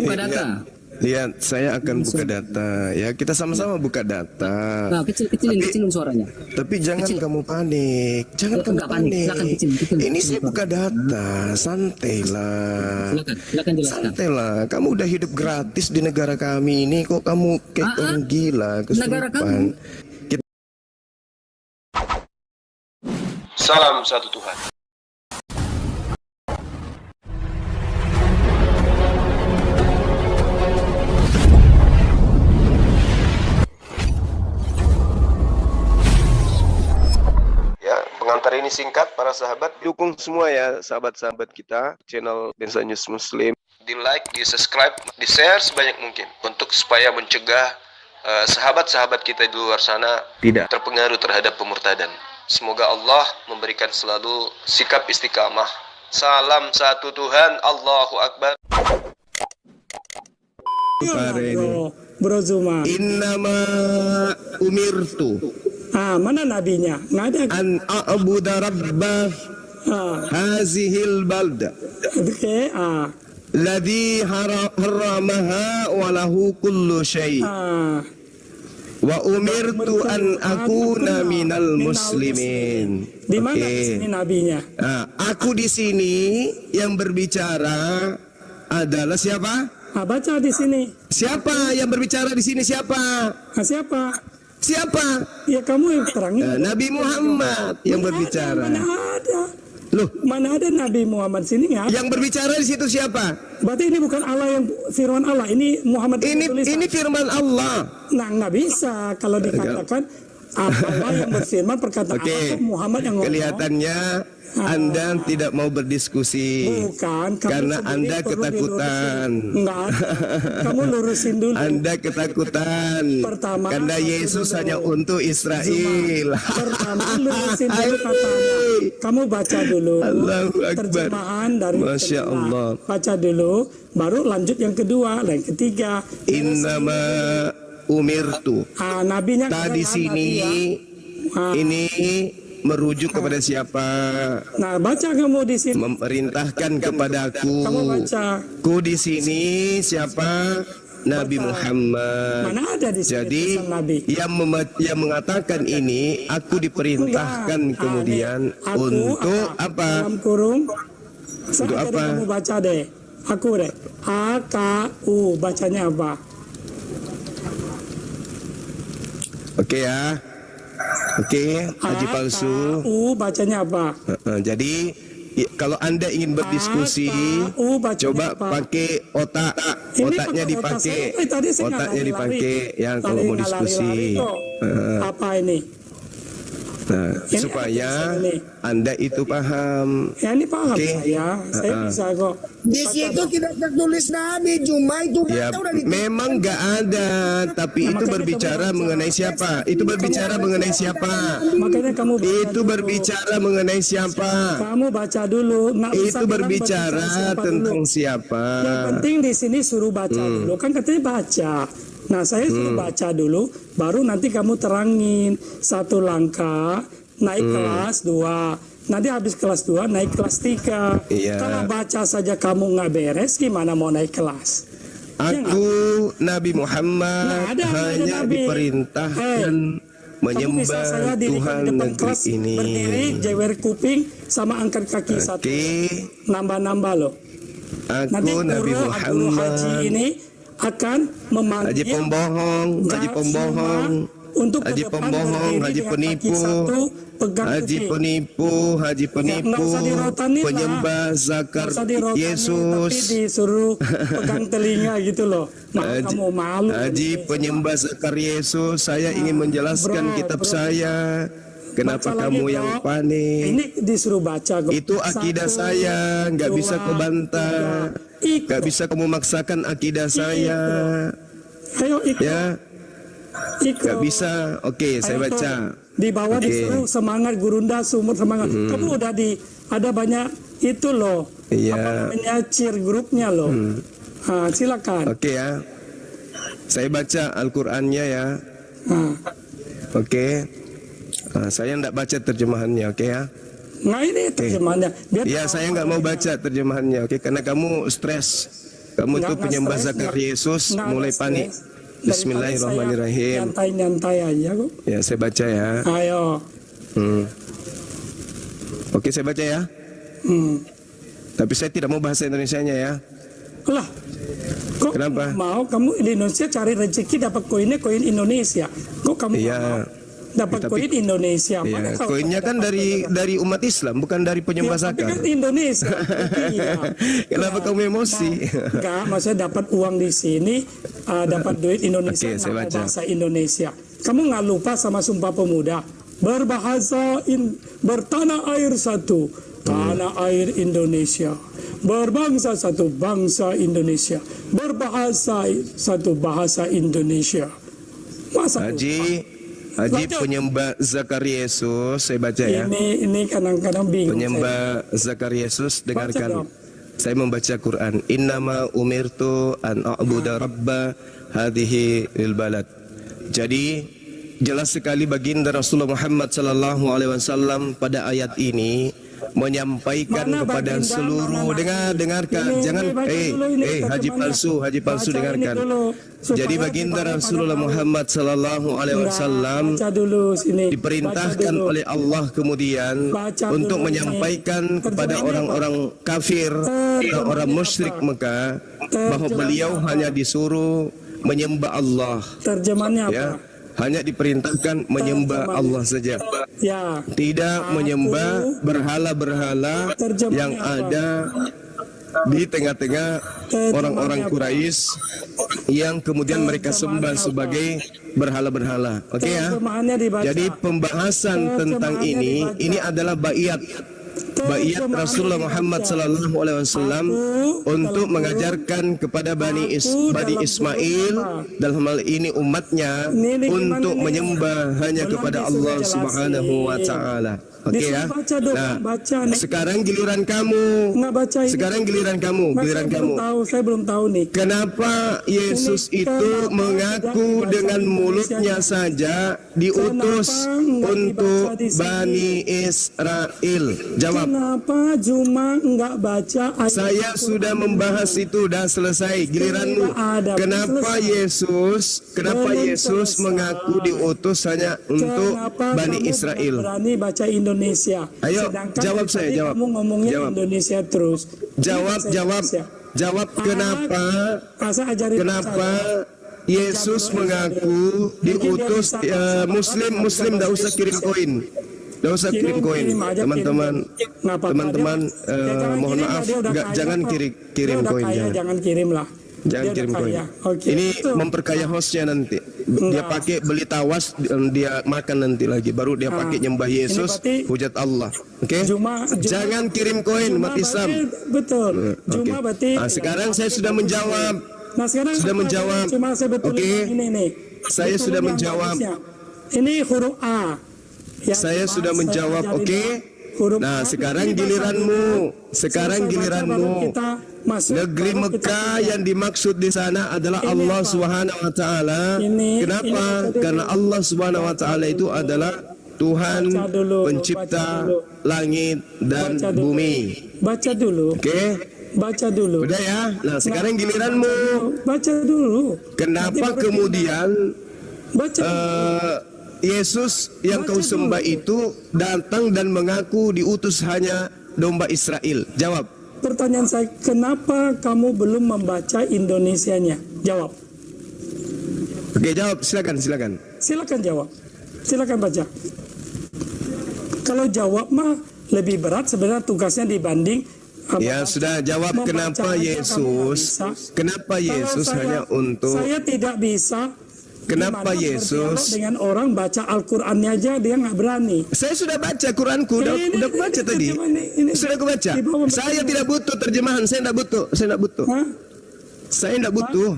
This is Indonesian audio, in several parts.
Buka data. Lihat, saya akan buka data. Ya, kita sama-sama buka data. Nah, kecilin suaranya. Tapi jangan kamu panik. Jangan kamu Enggak panik. Silakan kecil. Ini saya buka data. Santailah. Silakan jelaskan. Santailah. Kamu udah hidup gratis di negara kami ini. Kok kamu kayak orang gila, Negara kamu. kesurupan. Salam satu Tuhan. Pengantar ini singkat, para sahabat. Dukung semua ya, sahabat-sahabat kita. Channel Densa News Muslim. Di like, di subscribe, di share sebanyak mungkin. Untuk supaya mencegah sahabat-sahabat kita di luar sana tidak terpengaruh terhadap pemurtadan. Semoga Allah memberikan selalu sikap istiqamah. Salam satu Tuhan, Allahu Akbar. Bro Zuma. Innama umirtu Mana nabinya? Nggak ada. an a'budu rabba hazihil balda Oke. ladzi haramaha wa lahu kullu syai' wa umirtu an akuna minal muslimin. Di mana di sini nabinya? Aku di sini yang berbicara adalah siapa? Baca di sini. Siapa yang berbicara di sini? Siapa? Siapa? Siapa? Ya kamu yang terangin. Nabi Muhammad yang berbicara. Mana ada? Loh, Mana ada Nabi Muhammad sini ya? yang berbicara di situ siapa? Berarti ini bukan Allah yang firman Allah. Ini Muhammad yang tulisan. Ini firman Allah. Nah, nggak bisa kalau dikatakan Allah yang berfirman perkataan Allah Muhammad yang ngomong. Kelihatannya Anda tidak mau berdiskusi. Bukan, karena Anda ketakutan. Enggak, kamu lurusin dulu. Anda ketakutan. Pertama, karena Yesus hanya untuk Israel. Pertama lurusin dulu katanya. Kamu baca dulu. Allahu Akbar. Terjemahan dari Masya Allah. Baca dulu, baru lanjut yang kedua, yang ketiga. Innama umirtu. Nabinya Tadi sini ini merujuk kepada siapa? Nah, baca kamu di sini. Memerintahkan kepadaku. Kamu baca. Ku di sini siapa? Nabi Muhammad. Mana ada di sini? Jadi Nabi? yang mengatakan ini, aku diperintahkan kemudian untuk apa? Dalam kurung. Untuk apa? Kamu baca deh. Aku deh. AKU bacanya apa? Oke ya. Oke, haji palsu. Bacanya apa? Jadi kalau Anda ingin berdiskusi, coba pakai otak. Otaknya dipakai. Otaknya dipakai yang kalau mau diskusi. Apa ini? Supaya Anda itu paham. Ya ini paham saya bisa kok. Di situ tidak tertulis Nabi, cuma itu Ya, memang nggak ada, tapi itu berbicara mengenai siapa? Itu berbicara mengenai siapa? Makanya kamu Itu berbicara mengenai siapa? Kamu baca dulu. Itu berbicara tentang siapa? Yang penting di sini suruh baca dulu. Kan katanya baca. Nah, saya suruh baca dulu, baru nanti kamu terangin satu langkah, naik kelas 2. Nanti habis kelas 2, naik kelas 3. Iya. Kalau baca saja kamu nggak beres, gimana mau naik kelas? Aku Nabi Muhammad hanya diperintahkan menyembah Tuhan negeri ini. Berdiri, jewer kuping, sama angkat kaki satu. Nambah-nambah loh. Nanti Aku Nabi guru Muhammad. haji ini akan memanggil Haji pembohong, untuk haji pembohong, haji penipu, haji penipu, penyembah zakar Yesus, tapi disuruh pegang telinga gitu loh. Kamu malu. Haji penyembah zakar Yesus. Saya ingin menjelaskan kitab saya. Kenapa kamu yang panik? Ini disuruh baca. Itu akidah saya, nggak bisa kau bantah, nggak bisa kamu maksakan akidah saya. Ayo ikut. Ya, nggak bisa. Oke, saya baca. Di bawah disuruh semangat gurunda, sumur semangat. Kamu udah ada banyak itu loh. Iya. Apa namanya cheer grupnya loh. Silakan. Oke ya. Saya baca Al-Qur'annya ya. Oke. Saya nggak baca terjemahannya, oke ya? Nah ini terjemahannya. Ya, saya nggak mau baca terjemahannya, oke? Karena kamu stres. Kamu itu Nggak penyembah stres, Zakar nggak- Yesus nggak ada mulai stres. panik. Daripada Bismillahirrahmanirrahim. saya nyantai-nyantai aja kok. Ya, saya baca ya. Ayo. Oke, saya baca ya. Tapi saya tidak mau bahasa Indonesianya ya. Lah, kok Kenapa? mau kamu di Indonesia cari rezeki dapat koinnya koin Indonesia? Kok kamu nggak Iya. mau dapat Tapi- koin Indonesia? Iya, Mana kalau koinnya dapat kan dari umat Islam, bukan dari ya, penyembah tapi Zakar. kan Indonesia. Iya. Kenapa Nah, kamu emosi? Enggak, maksudnya dapat uang di sini, dapat duit Indonesia, Oke, saya nggak mau baca. bahasa Indonesia. Kamu nggak lupa sama Sumpah Pemuda? Bertanah air satu, tanah air Indonesia. Berbangsa satu, bangsa Indonesia. Berbahasa satu, bahasa Indonesia. Masa Haji Baca. penyembah Zakar Yesus, saya baca ya. ini kadang-kadang bingung. Penyembah Zakar Yesus, dengarkan. dong. Saya membaca Quran. Innama umirtu an a'budu rabba hadhihi lil balad. Jadi jelas sekali baginda Rasulullah Muhammad sallallahu alaihi wasallam pada ayat ini menyampaikan Mana kepada baginda, seluruh mana dengarkan Ini, jangan baca dulu ini haji terjemahannya. palsu Baca ini dengarkan. dulu, supaya Jadi baginda kita pada Rasulullah tahu. Muhammad sallallahu alaihi Enggak, wasallam baca dulu sini. diperintahkan Baca dulu. oleh Allah kemudian Baca untuk dulu menyampaikan ini. kepada Terjemahannya orang-orang kafir, orang musyrik apa? Mekah bahwa Terjemahannya beliau apa? hanya disuruh menyembah Allah, Terjemahannya apa? ya, hanya diperintahkan menyembah Terjemahannya. Allah saja, Ya. tidak Aku- menyembah berhala-berhala Terjemahannya yang apa? ada di tengah-tengah Terjemahannya orang-orang apa? Quraisy yang kemudian mereka sembah Terjemahannya apa? sebagai berhala-berhala. Oke ya. Terjemahannya dibaca. Jadi pembahasan tentang Terjemahannya ini dibaca. adalah bait Terjemahannya Rasulullah Muhammad dibaca. sallallahu alaihi wasallam Aku untuk dalam mengajarkan kepada Bani Aku Bani dalam Ismail kurung dalam hal ini umatnya Ini untuk gimana nih? menyembah hanya Belum kepada disuruh Allah jelasin. Subhanahu wa taala. Oke Disuruh ya. baca dong, Nah, baca nih. sekarang giliran kamu. Nggak baca ini. Sekarang giliran kamu, Nah, giliran saya kamu. belum tahu, saya belum tahu nih. Kenapa Yesus Ini itu kenapa mengaku tidak dibaca dengan di mulutnya Indonesianya? saja diutus Kenapa nggak untuk dibaca di sini? Bani Israel? Jawab. Kenapa cuma nggak baca ayat Saya Al-Quran sudah dulu? membahas itu, dah selesai. Giliranmu. Tidak ada, Kenapa belum Yesus selesai. mengaku diutus hanya untuk Kenapa Bani kamu Israel? nggak berani baca Indonesia? Ayo, Sedangkan jawab dari saya, tadi jawab. Kamu ngomongnya Jawab. Indonesia terus. Ini Jawab, bahasa jawab, Indonesia. jawab. Kenapa? Masa ajarin Kenapa saya? Yesus mengaku diutus Muslim tidak usah kirim koin. Tidak usah kirim koin, aja, teman-teman. kirim. Nggak apa-apa, Teman-teman, dia- ya jangan mohon kirim lah, maaf, dia udah kaya jangan kok. kirim Dia udah koin, kaya, jangan kirim lah. Jangan Dia kirim udah koin. kaya. Oke, Ini itu. memperkaya hostnya nanti. Dia Enggak. pakai beli tawas, dia makan nanti lagi. Baru dia pakai nyembah Yesus, berarti hujat Allah. Oke? Juma- Jangan kirim koin, Juma umat Islam. berarti- Betul. Oke. Juma berarti. Nah, sekarang saya sudah menjawab. Nah, sekarang Sudah apa? menjawab. Cuma saya betulin Oke. yang ini nih. Saya Betulin sudah yang menjawab. bagusnya. Ini huruf A. Ya, Saya Mas, sudah saya menjawab, ajarin oke? ya. Huruf Nah, A, sekarang ini baca giliranmu. dulu. Sekarang Selesai baca, giliranmu. baru kita masuk, Negeri baru kita Mekah kuliah. yang dimaksud di sana adalah Ini Allah apa? Subhanahu wa taala. Ini Kenapa? baca dulu. Karena Allah Subhanahu wa taala itu adalah Tuhan Baca dulu, pencipta baca dulu. langit dan Baca dulu. bumi. Baca dulu. Oke? Baca dulu. Udah ya? Nah, sekarang giliranmu. Baca dulu. Kenapa Nanti baru kemudian Baca dulu. Yesus yang Baca kau sembah dulu. itu datang dan mengaku diutus hanya domba Israel? Jawab. Pertanyaan saya, kenapa kamu belum membaca Indonesianya? Jawab. Oke, jawab. Silakan. Silakan jawab. Silakan baca. Kalau jawab mah lebih berat sebenarnya tugasnya dibanding Ya, sudah jawab. membaca Kenapa aja kamu Yesus? nggak bisa. Kenapa Kalau Yesus saya- hanya untuk? Saya tidak bisa. Kenapa gimana Yesus? berdialog dengan orang baca Al-Qur'annya aja dia nggak berani. Saya sudah baca Quranku, udah aku baca tadi. Sudah aku baca. Di bawah Saya tidak butuh terjemahan, saya tidak butuh. Hah? Saya tidak butuh.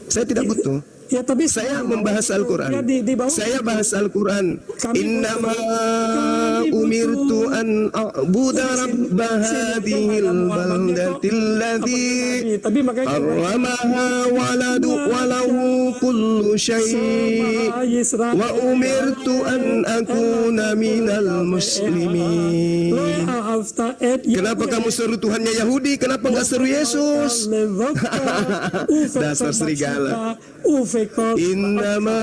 Saya tidak butuh. Ya tapi Saya membahas Al-Quran. Ya, di bawah. Saya bahas Al-Quran. Kami Innama butuh. umirtu an a'budu rabba hadhil baldatil ladzi Tapi makanya harramaha walahu kullu syai' Semua Israel. wa umirtu an akuna minal muslimin. Kenapa kamu seru Tuhannya Yahudi? Kenapa nggak seru Yesus? Dasar serigala. Innama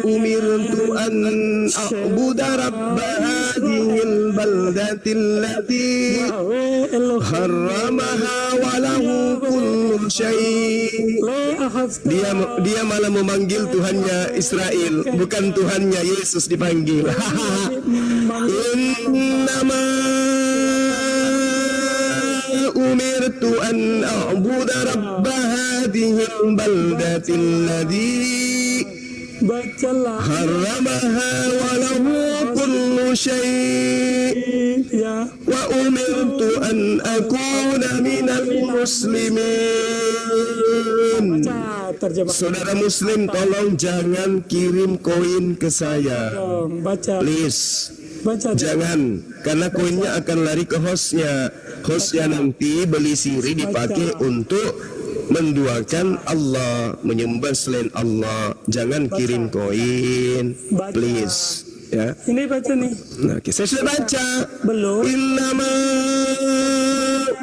umirtu an a'budu rabba hadhil baldatil lati harramaha wa lahu kullu syai'. Dia malah memanggil Tuhannya Israel, bukan Tuhannya Yesus dipanggil. Innama umirtu an a'budu rabba hadhil baldatil ladzi harramaha wa lahu kullu syai' wa umirtu an akuna minal muslimin. Saudara muslim, tolong jangan kirim koin ke saya, please. Jangan, karena koinnya akan lari ke hostnya. Hostnya nanti beli siri dipakai untuk menduakan Allah, menyembah selain Allah. Jangan kirim koin, please. Ya. Ini baca nih. Nah, saya sudah baca. Belum. Innama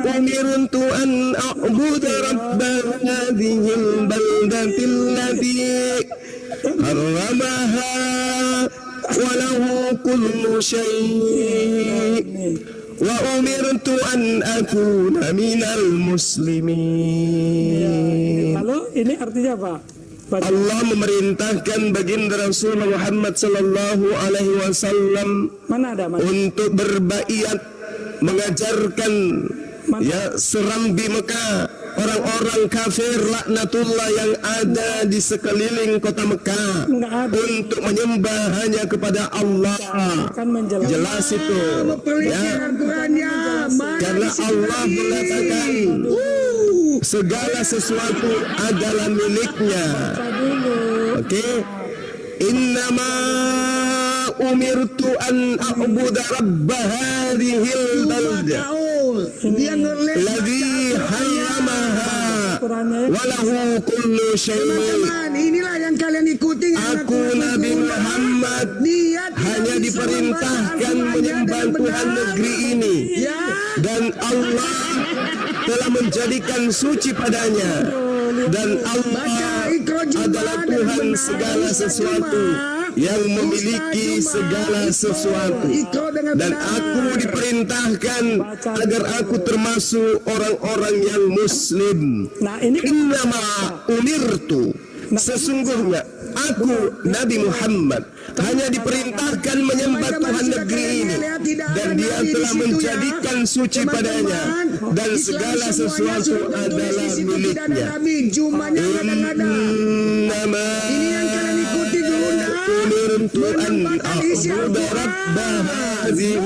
umirtu an a'budu rabba hadhil baldatil lati harramaha wa lahu kullu syai' wa umirtu an akuna minal muslimin. Lalu ini artinya apa? Baca. Allah memerintahkan baginda Rasul Muhammad sallallahu alaihi wasallam Mana ada mana? untuk berbaiat, mengajarkan ya serambi Mekah, orang-orang kafir laknatullah yang ada di sekeliling kota Mekah Enggak ada. untuk menyembah hanya kepada Allah. Akan menjelaskan. Jelas itu ya. Karena Allah mengatakan segala sesuatu adalah miliknya. Oke. Innama umirtu an a'budu rabba hadhil balda alladhi harramaha wa lahu kullu syai'. Inilah yang kalian ikuti. Aku Nabi Muhammad hanya diperintahkan menyembah Tuhan negeri ini, dan Allah telah menjadikan suci padanya, dan Allah adalah Tuhan segala sesuatu yang memiliki segala sesuatu, dan aku diperintahkan agar aku termasuk orang-orang yang muslim. Nah, ini Innama umirtu, sesungguhnya aku Nabi Muhammad hanya diperintahkan menyembah Tuhan negeri ini, dan Dia telah menjadikan suci padanya, dan segala sesuatu adalah miliknya. Innama umirtu an a'budu rabba hadhil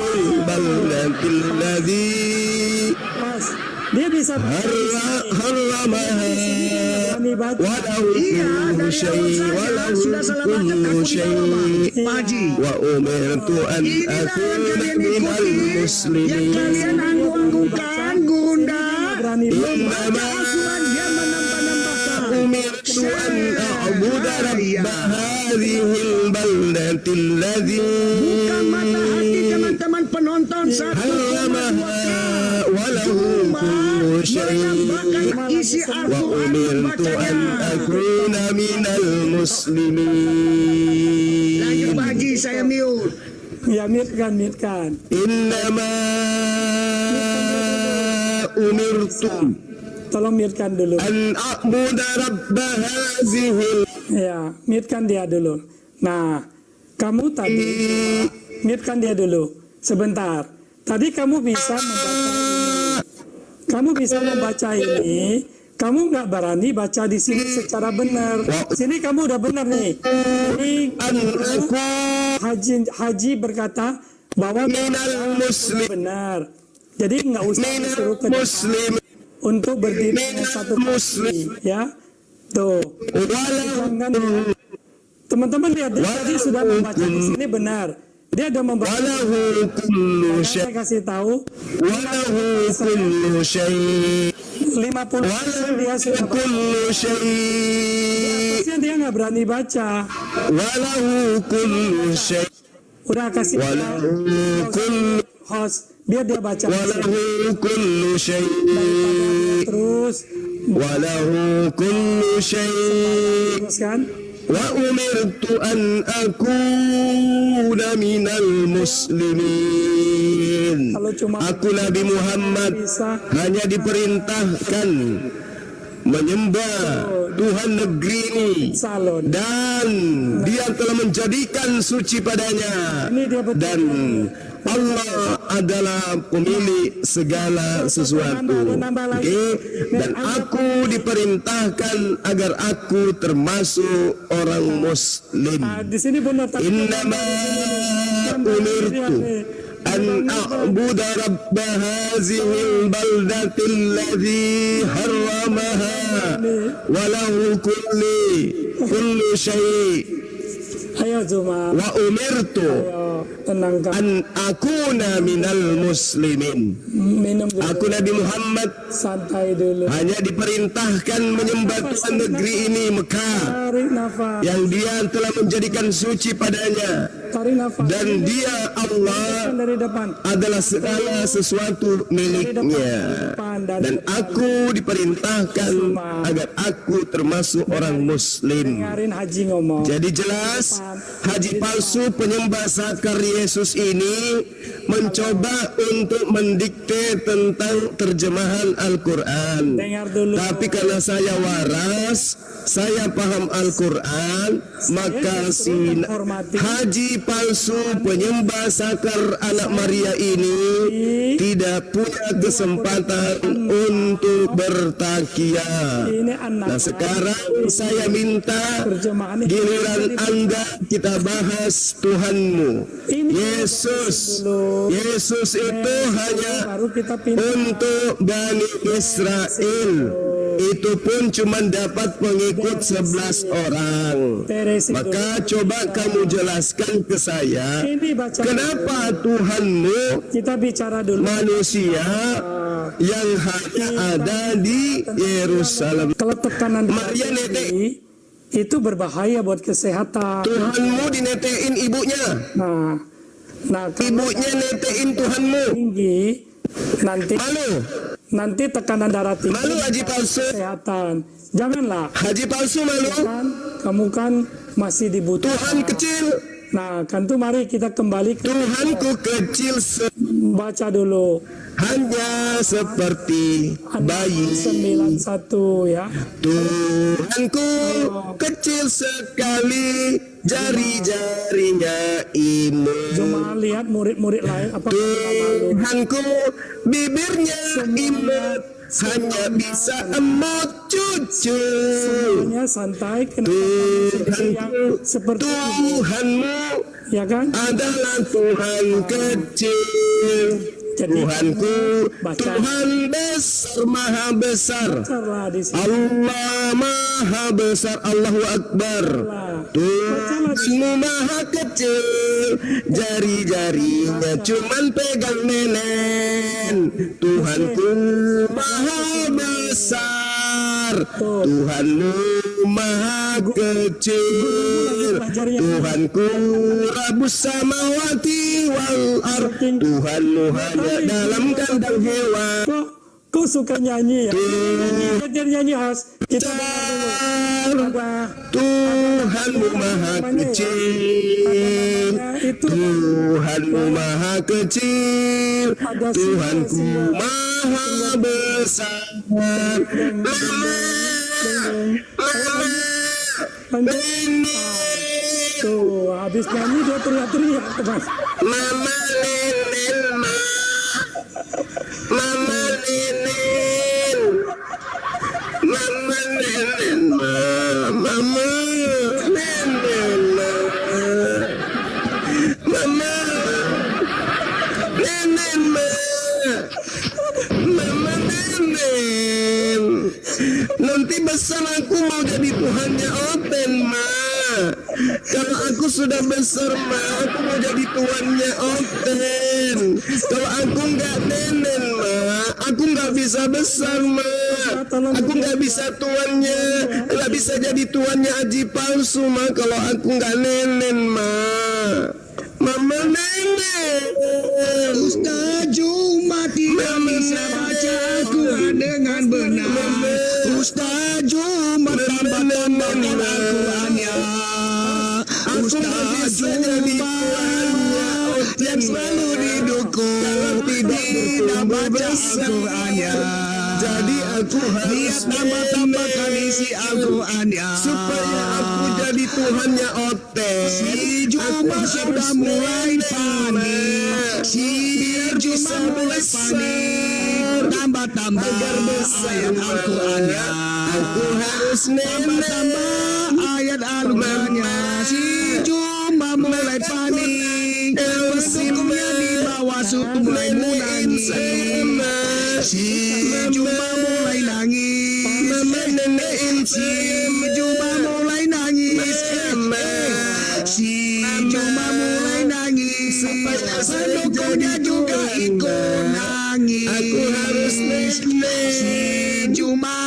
baldatil ladzi pas. Dia bisa harramaha berani baca. wa lahu kullu syai' wa lahu kullu syai' wa umirtu an akuna minal muslimin. Kalian anggu-anggukan Gunda. Berani Innama umirtu an a'budu rabba hadhil baldatil ladzi Bukan mata hati teman-teman penonton satu harramaha wa lahu kullu syai' isi wa Al-Quran umirtu an akuna minal muslimin. Lanjut Pak Haji, saya mute. Ya, mirkan. Innama umirtu Tolong mirkan dulu. an a'budu rabba hadhil. Ya, mirkan dia dulu. Nah, kamu tadi mirkan dia dulu. Sebentar. Tadi kamu bisa membaca ini. Kamu bisa membaca ini. Kamu nggak berani baca di sini secara benar. Sini kamu udah benar nih. Ini Haji berkata bahwa Minal muslim. benar. Jadi nggak usah disuruh ke depan Muslim untuk berdiri dengan satu kaki, ya. Tuh. Jangan, ya. Teman-teman lihat, dia tadi sudah membaca di sini benar. Dia sudah membaca. walahu kullu Saya syai' kasih tahu. walahu kullu syai' 50% dia sudah baca. kullu syai' Terusnya dia nggak berani baca. walahu kullu syai' Udah kasih walahu kullu host biar dia baca. walahu kullu syai' Daripada terus kullu syai' terus kan. wa umirtu an akuna minal muslimin. Kalau cuma Aku Nabi Muhammad bisa hanya diperintahkan menyembah Tuhan negeri ini, salon. dan Dia telah menjadikan suci padanya, Ini dia betul. dan Allah adalah pemilik segala sesuatu. Oke? Dan aku diperintahkan agar aku termasuk orang muslim. Nah, di sini benar tapi Innama umirtu an a'budu rabb hazihil baldati alladhi harramaha wa lahu kullu syai'. ayo Zuma. Wa umirtu Ayo tenangkan. an akuna minal muslimin. Minum dulu. Aku Nabi Muhammad Santai dulu. hanya diperintahkan menyembah Tuhan negeri ini, Mekah, Tarik nafas. yang Dia telah menjadikan suci padanya, Tarik nafas. dan Dia Allah Dari depan. adalah segala sesuatu miliknya. Dan aku diperintahkan agar aku termasuk orang muslim. Dengarin Haji ngomong. Jadi jelas, haji palsu penyembah sakar Yesus ini mencoba untuk mendikte tentang terjemahan Al-Quran. Dengar dulu. Tapi karena saya waras, saya paham Al-Quran, maka si haji palsu penyembah sakar anak Maria ini tidak punya kesempatan untuk bertakiah. Ini anak. Nah, sekarang saya minta Terjemahannya. giliran Anda kita bahas Tuhanmu, Yesus. Yesus itu hanya Baru kita pindah. untuk Bani Israel. Itu pun cuma dapat pengikut 11 orang. Teresin dulu. Maka coba kamu jelaskan ke saya, Ini baca. kenapa Tuhanmu Kita bicara dulu. manusia yang hanya ada di Yerusalem? Kalau tekanan di Maria netek. ini, itu berbahaya buat kesehatan. Tuhanmu dinetein ibunya, Nah kalau ibunya netein Tuhanmu. tinggi nanti Malu, tekanan darah tinggi malu haji palsu. kesehatan. Janganlah Haji palsu malu. kan kamu kan masih dibutuhkan. Tuhan kecil, Nah kan tuh mari kita kembali ke Tuhanku kecil baca dulu hanya seperti bayi. 91 ya. Tuhanku kecil sekali, jari-jarinya imut. Cuma lihat murid-murid lain apa malu. Tuhanku bibirnya imut, hanya bisa emot cucu. Semuanya santai. Kenapa kamu yang seperti ini? Tuhanmu Ya kan? adalah Tuhan kecil. Jadi Tuhanku, baca. Tuhan besar, maha besar. Bacalah di sini. Allah maha besar, Allahu Akbar. Tuhanmu maha kecil, jari-jarinya cuman pegang nenen. Tuhanku maha besar, Tuhanmu maha kecil. Tuhanku Rabbus samawati wal ard, Tuhanmu hanya dalam kandang hewan. Kok suka nyanyi ya? Nyanyi host. Kita dengar dulu. Tuhanmu maha kecil, Tuhanmu maha kecil, Tuhanku maha besar. Mama, Tuh, habis nyanyi dia teriak-teriak teman. mama nenen, mama nenen, mama nenen, mama nenen, mama nenen, mama nenen. Nanti besar aku mau jadi Tuhannya Oten, ma. Kalau aku sudah besar, ma, aku mau jadi tuannya Oten. Kalau aku nggak nenen, ma, aku nggak bisa besar, ma. tolong Aku nggak bisa tuannya, nggak bisa jadi tuannya Haji palsu ma. Kalau aku nggak nenen ma. Mama nenek. Ustaz Juma tidak bisa baca Al-Quran dengan benar. Ustaz Juma tambah-tambahkan Al-Qurannya. Ustaz Juma yang selalu didukung tidak baca Al-Qurannya. Jadi aku harus tambah-tambahkan isi Al-Qurannya Supaya aku jadi Tuhannya Oten. Si Juma sudah mulai panik. Si Juma mulai panik. Tambah-tambah ayat Al-Qurannya. Aku harus Tambah-tambah ayat Al-Qurannya. Si Juma mulai panik. Pendukungnya di bawah mulai menangis. Si Juma mulai nangis. Si Juma mulai nangis. Si Juma mulai nangis. Pendukungnya juga ikut nangis. Aku harus Si Juma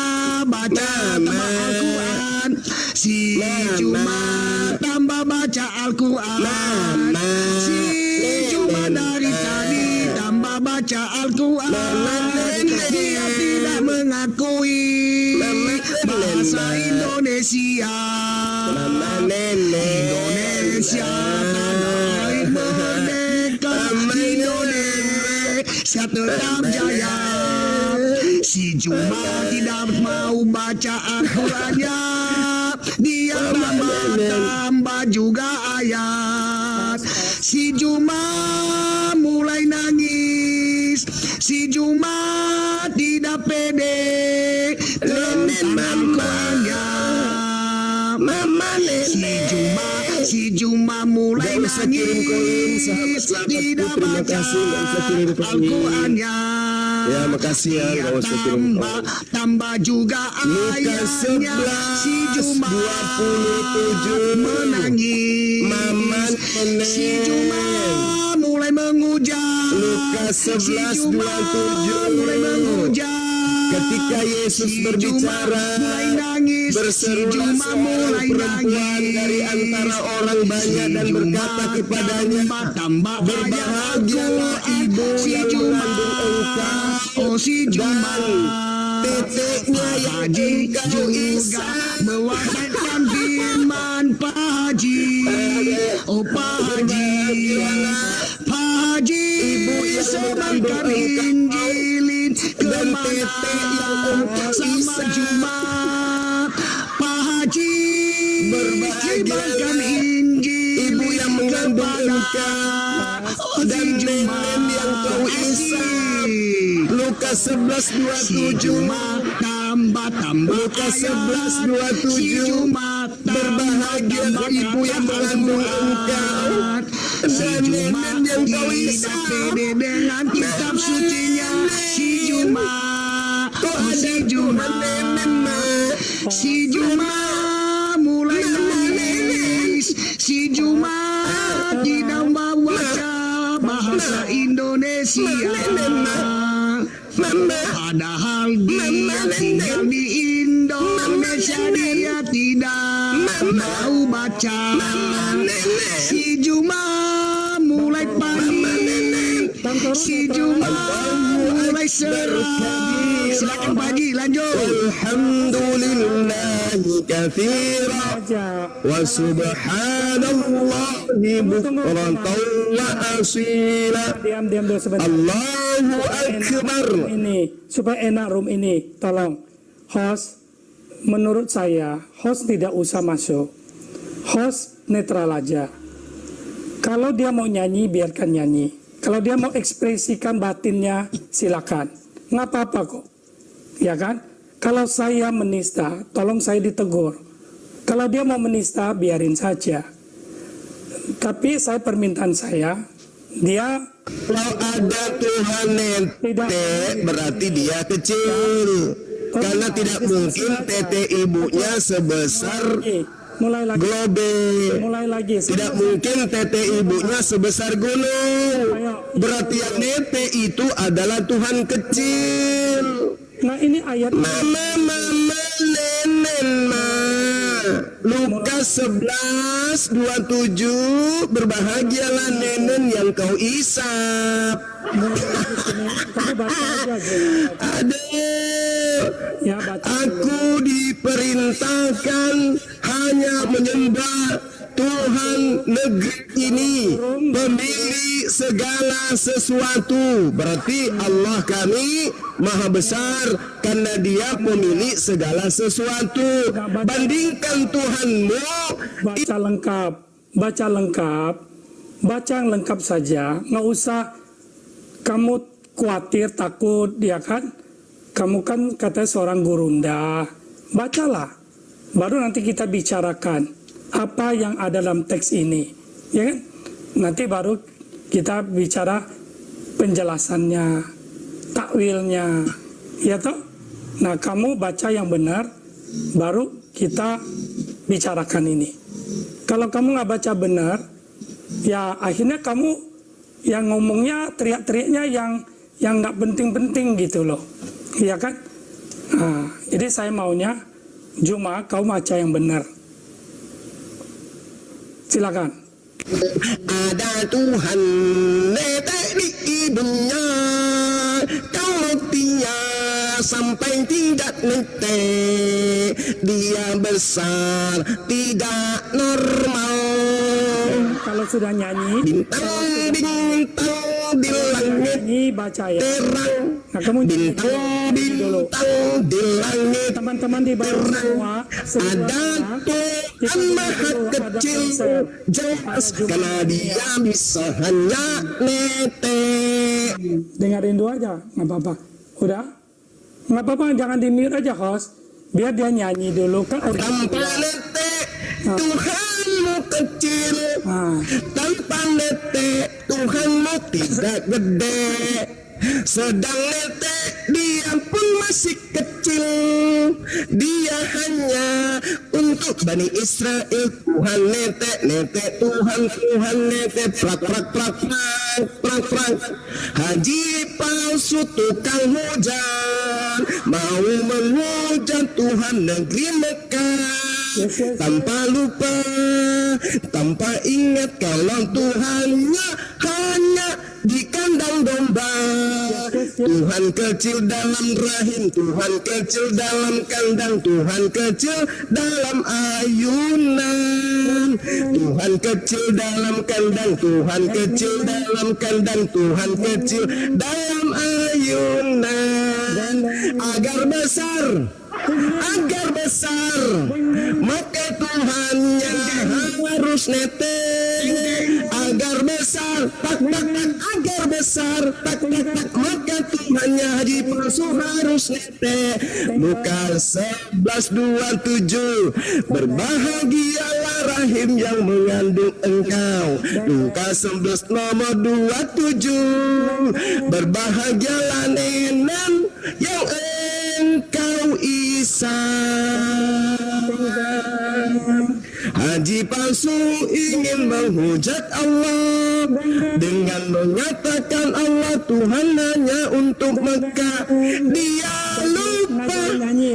baca tambah Al-Quran. Si Juma tambah baca Al-Quran. Si Juma dari tadi tambah baca Al-Quran. Dia tidak mengakui bahasa Indonesia. Indonesia tanah air merdeka. Indonesia tetap jaya. Si Juma tidak mau baca Al-Qurannya. Dia tambah juga ayat. Si Juma mulai nangis. Si Juma tidak pede tentang Al-Qurannya. Si Juma mulai nangis. Tidak baca Al-Qurannya. Ya makasih ya, Dia nggak usah kirim tambah juga ayatnya. Si Juma 27 menangis. Maman Si Juma mulai mengujang. Lukas Si Juma 11:27 mulai mengujang. Ketika Yesus Si berbicara, Juma mulai nangis. Si berserulah Juma seorang mulai perempuan nangis. dari antara orang banyak dan berkata kepadanya, tambah berbahagialah ibu yang mengandung engkau Oh si Juma titiknya yang Haji engkau juga Isa. mewafatkan firman Pak Haji. Oh Pak Haji, Pak Haji Ibu yang sebarkan mengandung Injilin dan kemana titik yang engkau sama Isa. Juma. Pak Haji sebarkan Injil Ibu yang mengandung kepada engkau si dan Juma. nenek yang kau Isa. Lukas Si 11:27 Juma tambah Lukas ayat. 11:27 Si Juma berbahagialah ibu yang mengandung engkau Si dan Juma nenek yang kau Isa. tidak pede dengan kitab sucinya. Si Juma Si Juma Si Juma mulai nangis. Si Juma tidak membaca bahasa Indonesia. Padahal dia tinggal di Indonesia. Dia tidak mau baca. Si Juma mulai panik. Si Juma mulai serang. Silakan Pak Haji lanjut. Alhamdulillah katsira wa subhanallahi bukratan wa asila. Diam dulu sebentar. Allahu akbar. Ini supaya enak room ini, tolong host. Menurut saya host tidak usah masuk. Host netral aja. Kalau dia mau nyanyi biarkan nyanyi. Kalau dia mau ekspresikan batinnya silakan. Nggak apa-apa kok. Ya kan? Kalau saya menista, tolong saya ditegur. Kalau dia mau menista, biarin saja. Tapi saya permintaan saya, dia Kalau ada Tuhan Tidak. nete berarti dia kecil. Karena tidak mungkin tete ibunya sebesar mulai lagi, globe. mulai lagi. Tidak mungkin tete ibunya sebesar gunung. Berarti yang nete itu adalah Tuhan kecil. Nah ini ayat Mama nenen ma. Lukas 11:27 berbahagialah nenen yang kau isap. kamu baca aja. Aduh, Ya baca. aku diperintahkan hanya menyembah Tuhan negeri ini, pemilik segala sesuatu. Berarti Allah kami maha besar karena dia pemilik segala sesuatu. Bandingkan Tuhanmu. Baca lengkap, baca lengkap saja, nggak usah kamu khawatir takut dia kan, kamu kan katanya seorang gurunda, bacalah, baru nanti kita bicarakan apa yang ada dalam teks ini, ya kan? Nanti baru kita bicara penjelasannya, takwilnya, ya toh? Nah kamu baca yang benar, baru kita bicarakan ini. Kalau kamu nggak baca benar, ya akhirnya kamu yang ngomongnya teriak-teriaknya yang nggak penting-penting gitu loh, ya kan? Nah, jadi saya maunya Juma kau baca yang benar. Silakan. Ada Tuhan netek di ibunya, kalau dia sampai tidak netek, dia besar tidak normal. Kalau sudah nyanyi, Bintang-bintang di langit nyanyi baca ya. terang, Nah kamu nyanyi dulu. bintang-bintang di langit Teman-teman di bawah semua ada Tuhan maha kecil, jelas karena dia bisa hanya netek. dengerin dulu aja, nggak apa-apa. Udah, nggak apa-apa, jangan di mute aja host, biar dia nyanyi dulu kan. Tanpa netek Tuhanmu kecil, tanpa netek Tuhanmu tidak gede. Sedang netek dia pun masih kecil, dia hanya untuk Bani Israel. Tuhan netek, netek Tuhan netek, prak prak prak prak prak prak. Haji palsu tukang hujan, mau menghujat Tuhan negeri Mekah. Tanpa lupa, tanpa ingat kalau Tuhannya hanya di kandang domba. Tuhan kecil dalam rahim, Tuhan kecil dalam kandang, Tuhan kecil dalam ayunan. Tuhan kecil dalam kandang, Tuhan kecil dalam kandang, Tuhan kecil dalam ayunan. Agar besar, maka Tuhannya harus netek. Agar besar, agar besar, maka Tuhannya haji palsu harus netek. Lukas 11:27 berbahagialah rahim yang mengandung engkau. Lukas 11 nomor 27 berbahagialah nenek yang engkau isap. Haji palsu ingin menghujat Allah dengan mengatakan Allah Tuhan hanya untuk Mekah. Dia lupa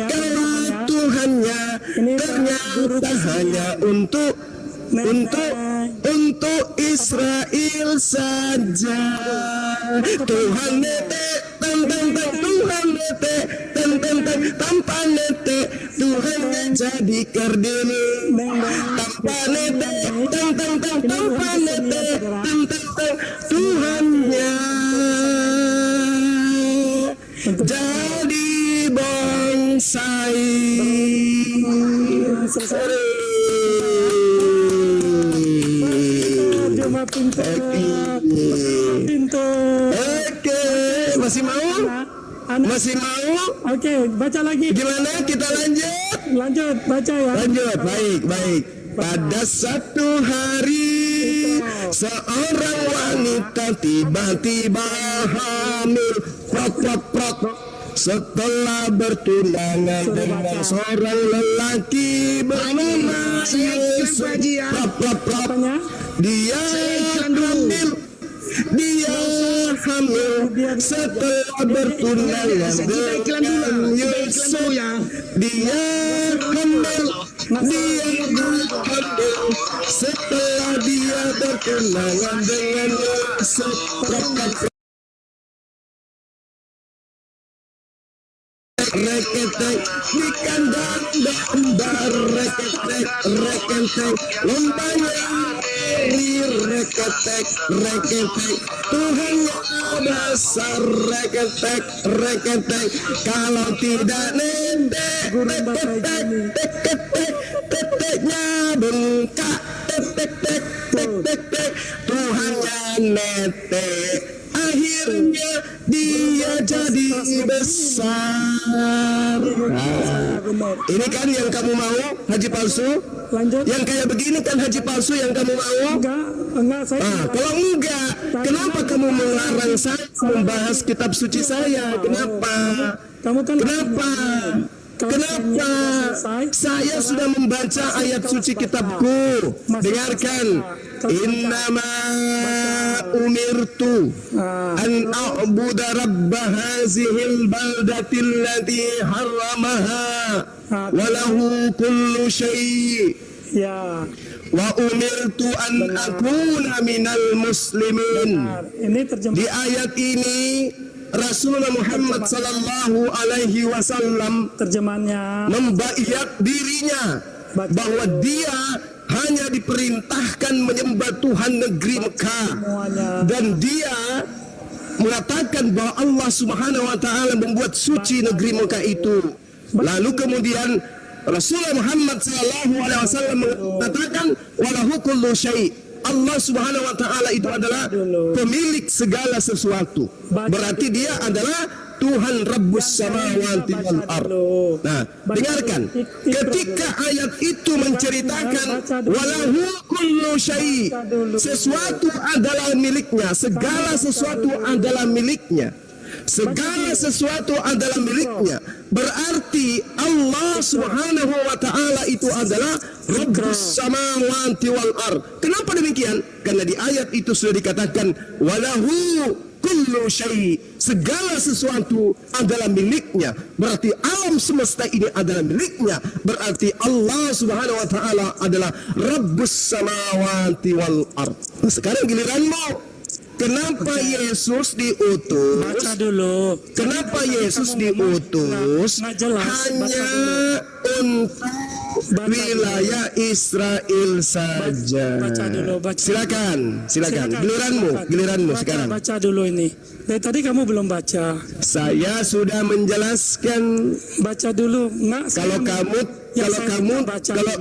kalau Tuhannya ternyata hanya untuk Israel saja. Tuhan netek, Tuhan netek, tanpa netek Tuhan jadi kerdil. Tanpa netek, tanpa netek, Tuhannya jadi bonsai. Cuma pintar. Oke, masih mau? Masih mau? Oke, baca lagi. Gimana? Kita lanjut, baca ya. Lanjut, baik. Pada satu hari seorang wanita tiba-tiba hamil, prok. Setelah bertunangan dengan seorang lelaki bernama Yusuf, prok. Dia hamil Dia hamil setelah bertunangan dengan Yusuf. Dia hamil setelah dia bertunangan dengan Yusuf. Reketek di kandang domba, reketek lombanya reketek Tuhan yang besar, reketek kalau tidak nendek teteknya bengkak tek Tuhannya netek, akhirnya dia jadi besar. Ini kan yang kamu mau, haji palsu? Lanjut. Yang kayak begini kan haji palsu yang kamu mau? Enggak saya. Kalau enggak, kenapa kamu melarang saya membahas kitab suci saya? Kenapa? Kamu kan Kenapa? Saya sudah membaca ayat suci kitabku. Dengarkan. Innama umirtu an a'budu rabba hazihil baldatil lati harramaha wa lahu kullu syai'. Ya. Wa umirtu an akuna minal muslimin. Ini terjemah. Di ayat ini Rasulullah Muhammad sallallahu alaihi wasallam Terjemahannya membayat dirinya bahwa dia hanya diperintahkan menyembah Tuhan negeri Mekah, dan dia mengatakan bahwa Allah Subhanahu wa taala membuat suci negeri Mekah itu. Lalu kemudian Rasulullah Muhammad sallallahu alaihi wasallam mengatakan walahu kullu syai'. Allah Subhanahu wa taala itu adalah pemilik segala sesuatu. Berarti dia adalah Tuhan Rabbus samawati wal ard. Nah, dengarkan. Ketika ayat itu menceritakan walahu kullu syai', sesuatu adalah miliknya, segala sesuatu adalah miliknya. Segala sesuatu adalah miliknya. Berarti Allah Subhanahu wa taala itu adalah Rabbus samawati wal ard. Kenapa demikian? Karena di ayat itu sudah dikatakan walahu kullu syai', segala sesuatu adalah miliknya. Berarti alam semesta ini adalah miliknya. Berarti Allah Subhanahu wa taala adalah Rabbus samawati wal ard. Nah, sekarang giliranmu. Kenapa Yesus diutus? baca dulu. Kenapa Yesus diutus Nggak jelas. hanya untuk wilayah Israel saja? Baca dulu. Silakan. Giliranmu sekarang. Baca dulu ini. Dari tadi kamu belum baca. Saya sudah menjelaskan. Baca dulu. Kalau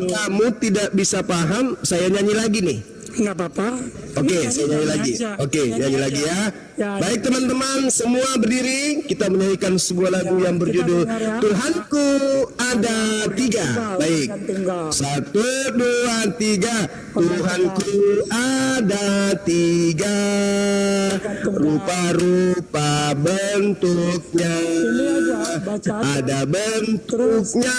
kamu tidak bisa paham, saya nyanyi lagi nih. Enggak apa-apa. Oke, saya nyanyi lagi. Oke, nyanyi lagi ya. Baik teman-teman, semua berdiri. Kita menyanyikan sebuah lagu yang berjudul Tuhanku ada tiga. Baik. 1, 2, 3. Tuhanku ada tiga. Rupa-rupa bentuknya. Ada bentuknya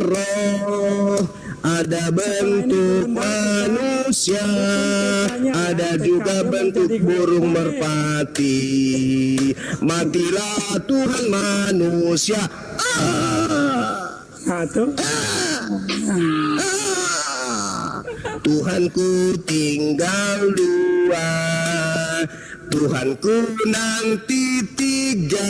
roh, ada bentuk manusia, ada juga bentuk burung merpati. Matilah Tuhan manusia. Tuhanku tinggal dua, Tuhanku nanti tiga,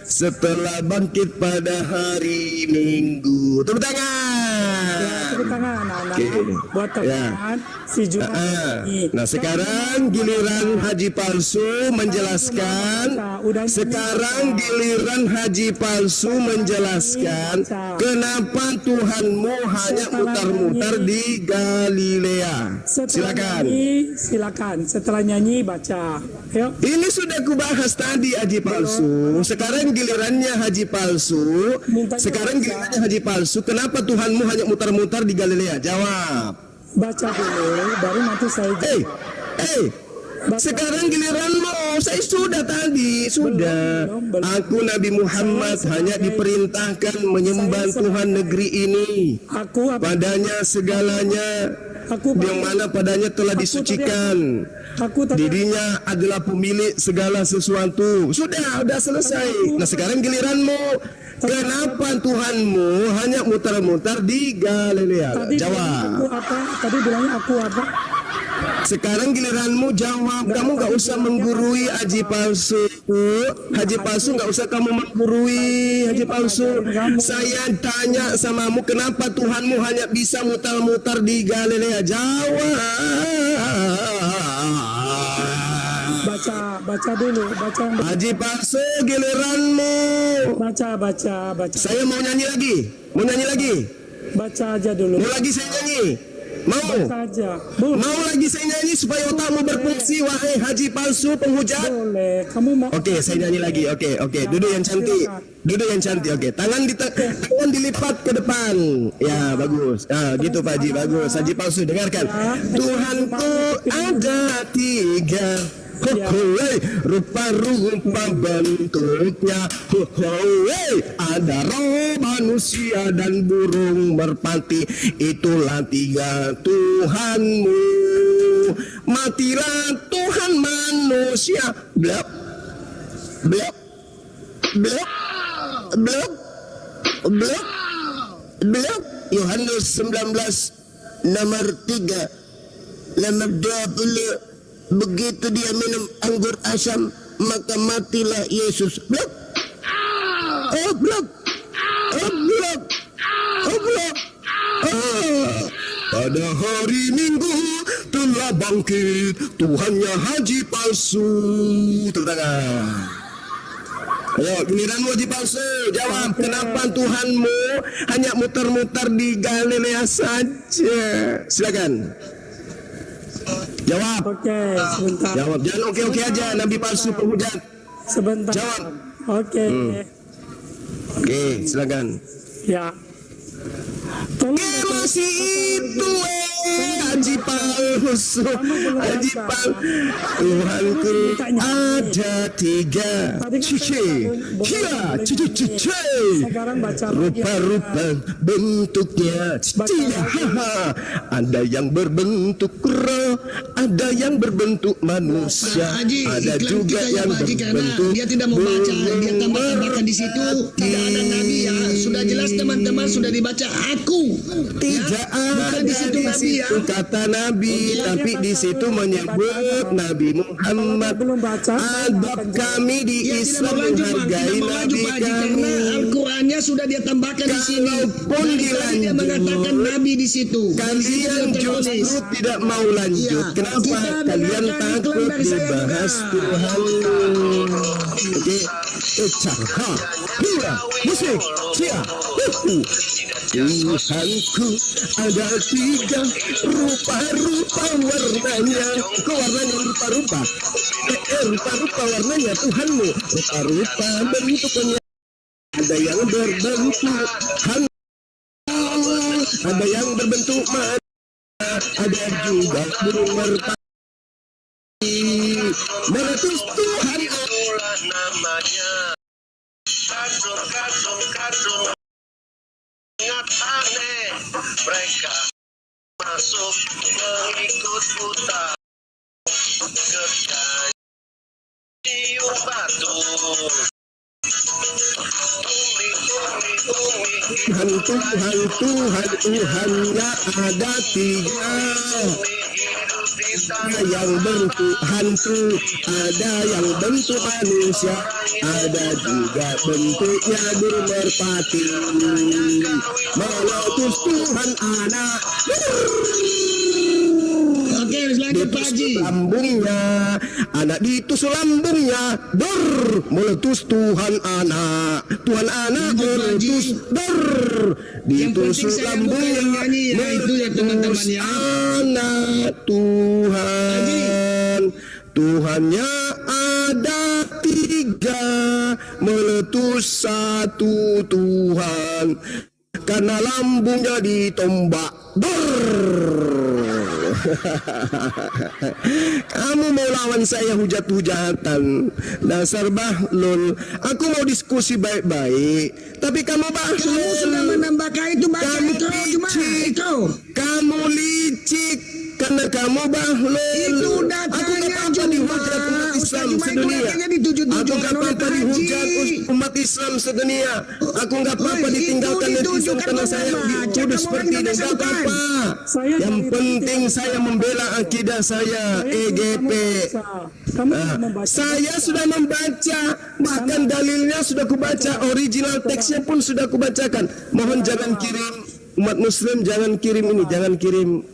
setelah bangkit pada hari Minggu. Tepuk tangan. Tepuk tangan anak-anak. Buat teman si Jumat ini. Nah sekarang giliran Haji Palsu menjelaskan. Sekarang giliran Haji Palsu menjelaskan kenapa Tuhanmu hanya mutar-mutar di Galilea. Silakan. Setelah nyanyi baca. Yuk. Ini sudah kubahas tadi Haji Palsu. Sekarang gilirannya Haji Palsu. Sekarang gilirannya Haji Palsu. Kenapa Tuhanmu hanya mutar-mutar di Galilea? Jawab. Baca dulu, baru nanti saya jawab. Sekarang giliranmu. Saya sudah tadi. Belum. Aku Nabi Muhammad hanya diperintahkan menyembah Tuhan negeri ini. Padanya segalanya. yang mana padanya telah disucikan. Dirinya adalah pemilik segala sesuatu. Sudah selesai. Nah sekarang giliranmu. Kenapa Tuhanmu hanya mutar-mutar di Galilea? Jawab. Tadi bilangnya aku apa? Sekarang giliranmu jawab. Kamu gak usah menggurui haji palsu. Haji palsu gak usah kamu menggurui haji palsu. Saya tanya samamu, kenapa Tuhanmu hanya bisa mutar-mutar di Galilea? Jawab. Baca dulu, baca. Haji palsu giliranmu. Baca. Saya mau nyanyi lagi. Baca aja dulu. Mau lagi saya nyanyi. Mau? Baca aja. Boleh. Mau lagi saya nyanyi supaya otakmu berfungsi, wahai haji palsu penghujat. Boleh. Kamu mau? Oke, saya nyanyi lagi. Oke. Duduk yang cantik. Oke, tangan dilipat ke depan. Ya, bagus. Ah, gitu Pak Haji, bagus. Haji palsu, dengarkan. Tuhanku ada 3. Rupa-rupa bentuknya. Ada roh manusia dan burung merpati. Itulah 3 Tuhanmu. Matilah Tuhan manusia. Blok. Yohanes 19 nomor 3 nomor 20. Begitu dia minum anggur asam, maka matilah Yesus. Blok. Pada hari Minggu telah bangkit Tuhannya haji palsu. Tentang. Ayo, giliranmu haji palsu. Jawab, kenapa Tuhanmu hanya muter-muter di Galilea saja? Silakan. Jawab. Oke, sebentar. Jawab. Jangan oke aja, Nabi palsu penghujat. Sebentar. Jawab. Oke. Oke, silakan. Ya. Tolong masih itu haji palsu. Tuhanku ada 3. Rupa-rupa bentuknya. Ada yang berbentuk roh, ada yang berbentuk manusia, ada juga yang berbentuk. Dia tidak mau baca, dia tambahkan di situ tidak ada nabi ya. Sudah jelas teman-teman, sudah dibaca aku. Tidak ada di situ kata Nabi, tapi di situ menyebut Nabi Muhammad. Adab kami di Islam menghargai Nabi kami. Karena Al-Qurannya sudah dia tambahkan di sini. Walaupun Dia mengatakan Nabi di situ. Kalian justru tidak mau lanjut. Kenapa? Kalian takut dibahas Tuhan. Oke, musik, Tuhanku ada 3 rupa-rupa warnanya. Kok warnanya rupa-rupa? Rupa-rupa warnanya Tuhanmu. Rupa-rupa bentuknya. Ada yang berbentuk hantu, ada yang berbentuk mata, ada juga burung merpati. Meletus Tuhan itulah namanya. Kadung ingat aneh, mereka masuk mengikut buta kerja cium batu. Tuhannya ada 3. Ada yang bentuk hantu, ada yang bentuk manusia, ada juga bentuknya burung merpati. Meletus Tuhan anak. Oke, lagi Pak Haji. Lambungnya, anak ditusuk lambungnya. Meletus Tuhan anak. Tuhan anak meletus. Ditusuk lambungnya. Itu ya teman-teman ya. Anak Tuhan. Tuhannya ada 3, meletus 1 Tuhan. Karena lambungnya ditombak. Kamu mau lawan saya hujat-hujatan, dasar bahlul. Aku mau diskusi baik-baik, tapi kamu bahlul. Kamu sudah menambahkan itu, Kamu licik. Kamu bahlul. Itu Aku datanya nggak apa-apa dihujat umat Islam sedunia. Aku nggak apa-apa dihujat umat Islam sedunia. Aku nggak apa-apa ditinggalkan netizen karena saya dituduh seperti ini. Nggak apa-apa. Yang penting saya membela akidah saya, EGP. Saya sudah membaca, bahkan dalilnya sudah kubaca, original teksnya pun sudah kubacakan. Mohon jangan kirim umat Muslim, jangan kirim ini, jangan kirim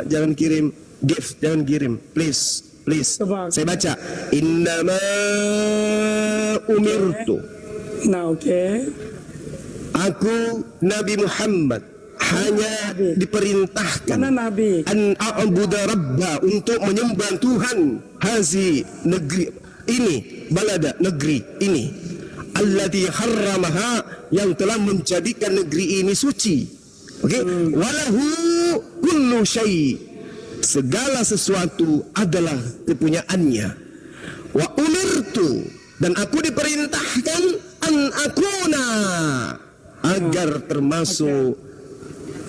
jangan kirim gift, jangan kirim, please. Saya baca, innama umirtu. Nah, oke. Aku Nabi Muhammad hanya diperintahkan Mana Nabi? an a'budu rabba, untuk menyembah Tuhan hazi negeri ini, balada negeri ini, allati harramaha, yang telah menjadikan negeri ini suci. Okey, walahu kullu syai, segala sesuatu adalah kepunyaannya. Wa umirtu, dan aku diperintahkan an akuna, agar termasuk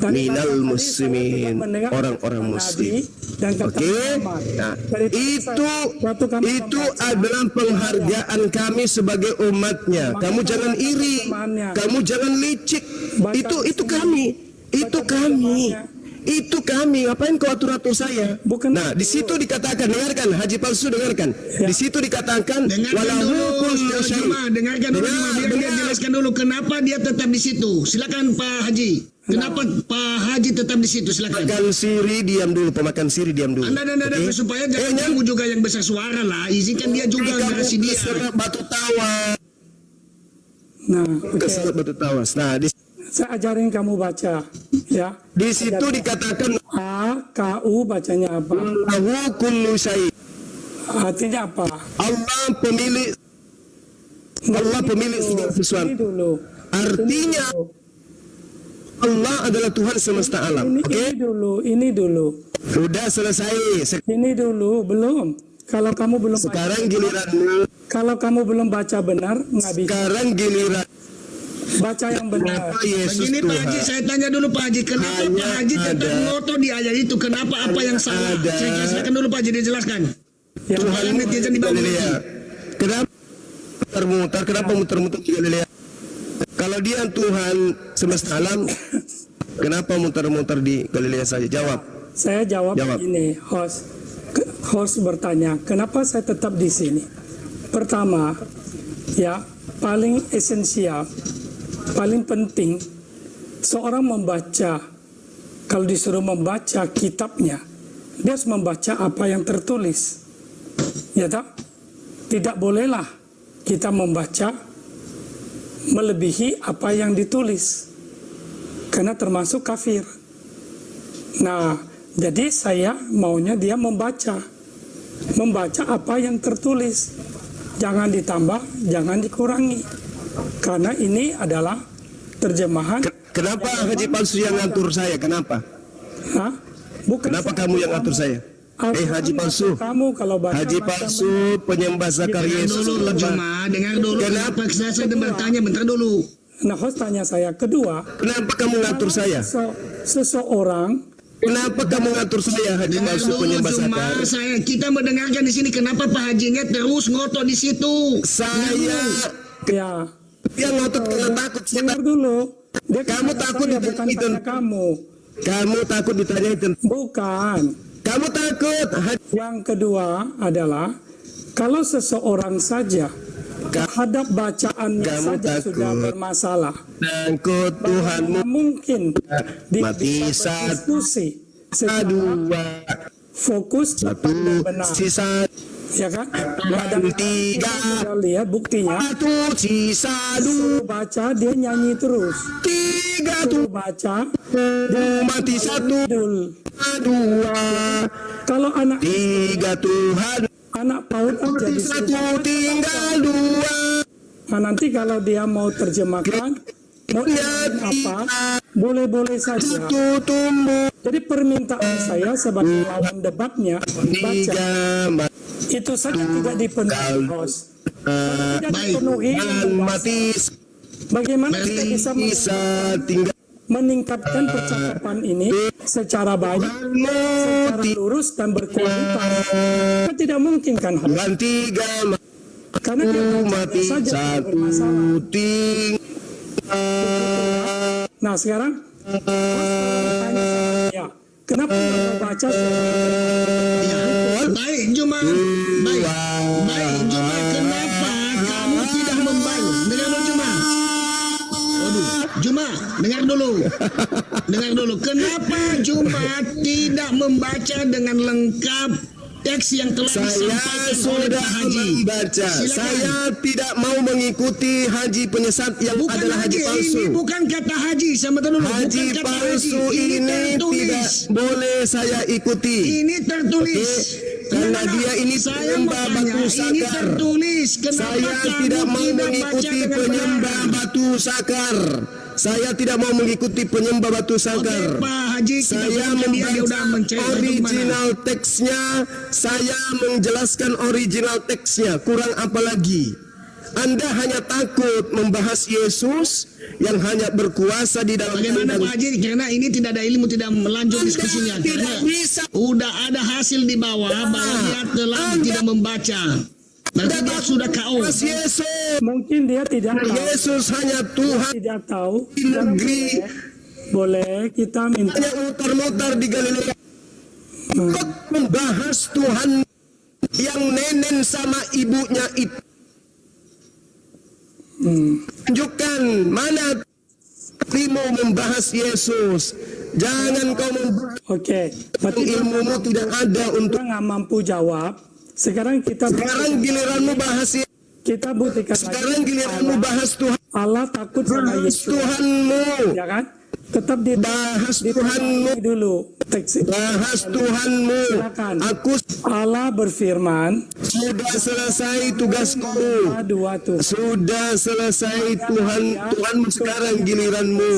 minal muslimin, orang-orang muslim. Oke, nah, itu adalah penghargaan kami sebagai umatnya. Kamu jangan iri, kamu jangan licik. Itu kami. Ngapain kau atur-atur saya? Nah, di situ dikatakan, dengarkan Haji Palsu, dengarkan. Di situ dikatakan walahu kullu syai'. Dengarkan dulu, biar dia jelaskan dulu kenapa dia tetap di situ. Silakan Pak Haji. Kenapa Pak Haji tetap di situ? Silakan. Pemakan siri diam dulu. Anda supaya jangan kamu juga yang besar suara lah. Izinkan dia juga narasi dia. Batu tawas. Nah, oke. Batu tawas. Nah, Saya ajarin kamu baca, ya. di situ dikatakan AKU bacanya apa? Allahu kullu syai'. Artinya apa? Allah pemilik segala sesuatu. Ini dulu. Artinya Allah adalah Tuhan semesta alam. Oke? Ini dulu. Sudah selesai. Ini dulu, belum. Kalau kamu belum Sekarang giliranmu. Kalau kamu belum baca benar, nggak bisa. Sekarang giliran. Baca yang benar. Yesus Begini Pak Haji, Tuhan. saya tanya dulu Pak Haji, kenapa Pak Haji tetap ngotot di ayat itu? Kenapa, apa yang salah? Saya jelaskan dulu Pak Haji, dijelaskan. Ya, Tuhan netizen di bawah Galilea. Kenapa muter-muter? Kenapa muter-muter di Galilea? Kalau dia Tuhan semesta alam, kenapa muter-muter di Galilea saja? Jawab. Saya jawab begini, host bertanya, kenapa saya tetap di sini? Pertama, ya, paling esensial, paling penting, seorang membaca, kalau disuruh membaca kitabnya, dia harus membaca apa yang tertulis. Ya tak? Tidak bolehlah kita membaca melebihi apa yang ditulis, karena termasuk kafir. Nah, jadi saya maunya dia membaca apa yang tertulis, jangan ditambah, jangan dikurangi, karena ini adalah terjemahan. Kenapa Haji Palsu yang ngatur saya? Kenapa? Hah? Bukan Kenapa kamu yang ngatur saya? Haji Palsu. Kamu kalau baca Haji Palsu, penyembah Zakaria Yesus. Dengar dulu. Kenapa saya bertanya bentar dulu. Nah, host tanya saya. Kedua, Kenapa kamu ngatur saya? Seseorang, Kenapa kamu ngatur saya, Haji Palsu, penyembah Zakaria? Kita mendengarkan di sini, kenapa Pak Hajinya terus ngotot di situ? Saya ya, dia ngotot karena takut. dengar dulu. Kamu takut bukan ditanya tanya kamu. Kamu takut ditanya itu. Bukan. Kamu takut. Yang kedua adalah kalau seseorang saja terhadap bacaannya saja takut. sudah bermasalah. Takut Tuhanmu. Bagaimana mungkin Mati bisa satu, berdiskusi secara dua, fokus tepat dan benar, sisa ya kan? tiga, Kita lihat buktinya. satu, sisa dua, Suruh baca dia nyanyi terus. tiga, Suruh baca mati satu, dul. dua, Kalau anak Tuhan, PAUD aja mati disuruh. satu, tinggal dua. Nah, nanti kalau dia mau terjemahkan, mau apa, boleh-boleh saja. Tumbuh Jadi permintaan saya sebagai lawan debatnya, baca. tiga, Itu saja tidak dipenuhi, host. Tidak baik. dipenuhi. mati Bagaimana kita bisa tinggal meningkatkan percakapan ini secara baik, secara lurus dan berkualitas. Kan tidak mungkin kan? Dan tiga Karena dia mati saja tidak satu bermasalah. ting. Nah sekarang tanya saya, kenapa Anda baca Ya, baik Juma, baik Juma, kenapa kamu tidak membangun? Dengar dulu Juma. Waduh, Juma, dengar dulu. Kenapa Juma tidak membaca dengan lengkap teks yang telah Saya disampaikan oleh sudah Pak Haji? membaca. Silakan. Saya tidak mau mengikuti haji penyesat yang Bukan adalah haji palsu. ini bukan kata haji, sama dulu. Haji Bukan kata palsu haji. ini tertulis. tidak boleh saya ikuti. Ini tertulis. Karena dia ini saya penyembah bertanya, batu ini sakar. tertulis. Kenapa Saya kamu tidak mau tidak mengikuti baca dengan penyembah benar? batu sakar. Saya tidak mau mengikuti penyembah batu sakar. Oke, Pak Haji, kita Saya tanya dia udah membaca mencari original teksnya. Saya menjelaskan original teksnya. Kurang apa lagi? Anda hanya takut membahas Yesus yang hanya berkuasa di dalam Bagaimana kandang. Pak Haji? Karena ini tidak ada ilmu, tidak melanjut diskusinya. tidak Karena bisa. udah ada hasil di bawah bahwa dia telah tidak membaca. Berarti dia sudah KO. Mas Yesus. mungkin dia tidak tahu, Yesus hanya Tuhan tidak tahu. di negeri. Boleh kita minta Hanya mutar-mutar di Galilea. Kok membahas Tuhan yang nenen sama ibunya itu. Tunjukkan mana ilmu membahas Yesus. Jangan kau membahas Oke, berarti ilmumu tidak ada untuk. kita nggak mampu jawab. Sekarang Sekarang giliranmu bahas Yesus. kita buktikan Sekarang lagi giliranmu bahas Tuhan. Allah takut sama Bahas Yesus, Tuhanmu. ya kan? Tetap Bahas Tuhanmu. dulu teks. Bahas Tuhanmu. Silakan. Aku Allah berfirman, sudah selesai tugasku. dua tuh. Sudah selesai Tuhanmu sekarang giliranmu.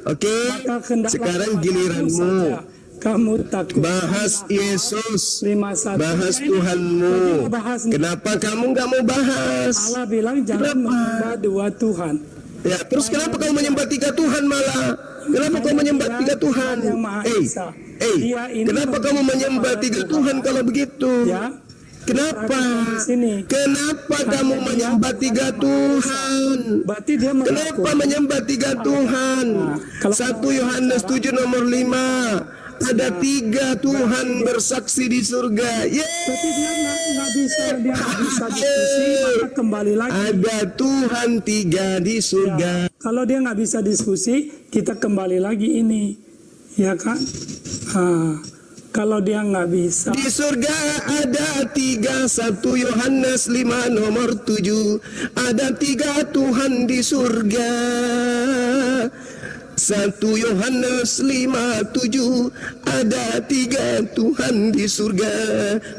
Oke? Maka hendaklah Sekarang kepadamu giliranmu. saja kamu takut. Bahas Yesus. 51. Bahas Tuhanmu. Bahas. Kenapa kamu nggak mau bahas? Allah bilang jangan menyembah dua Tuhan. Ya, terus kenapa kau menyembah tiga Tuhan malah? Kenapa kau menyembah tiga Tuhan? Yang Maha Esa. Dia ini Kenapa kamu menyembah tiga Tuhan kalau begitu? Ya, Kenapa? di sini. Kenapa kamu menyembah tiga Tuhan? Berarti dia mengaku. Kenapa menyembah tiga Tuhan? Kalau 1 Yohanes 7 nomor 5. Ada tiga Tuhan bersaksi di surga. Berarti dia nggak bisa diskusi, maka kembali lagi. Ada Tuhan tiga di surga. Kalau dia nggak bisa diskusi, kita kembali lagi ini, ya kan? Kalau dia nggak bisa, Di surga ada tiga. 1 Yohanes 5 nomor 7. Ada tiga Tuhan di surga. 1 Yohanes 5:7. Ada tiga Tuhan di surga.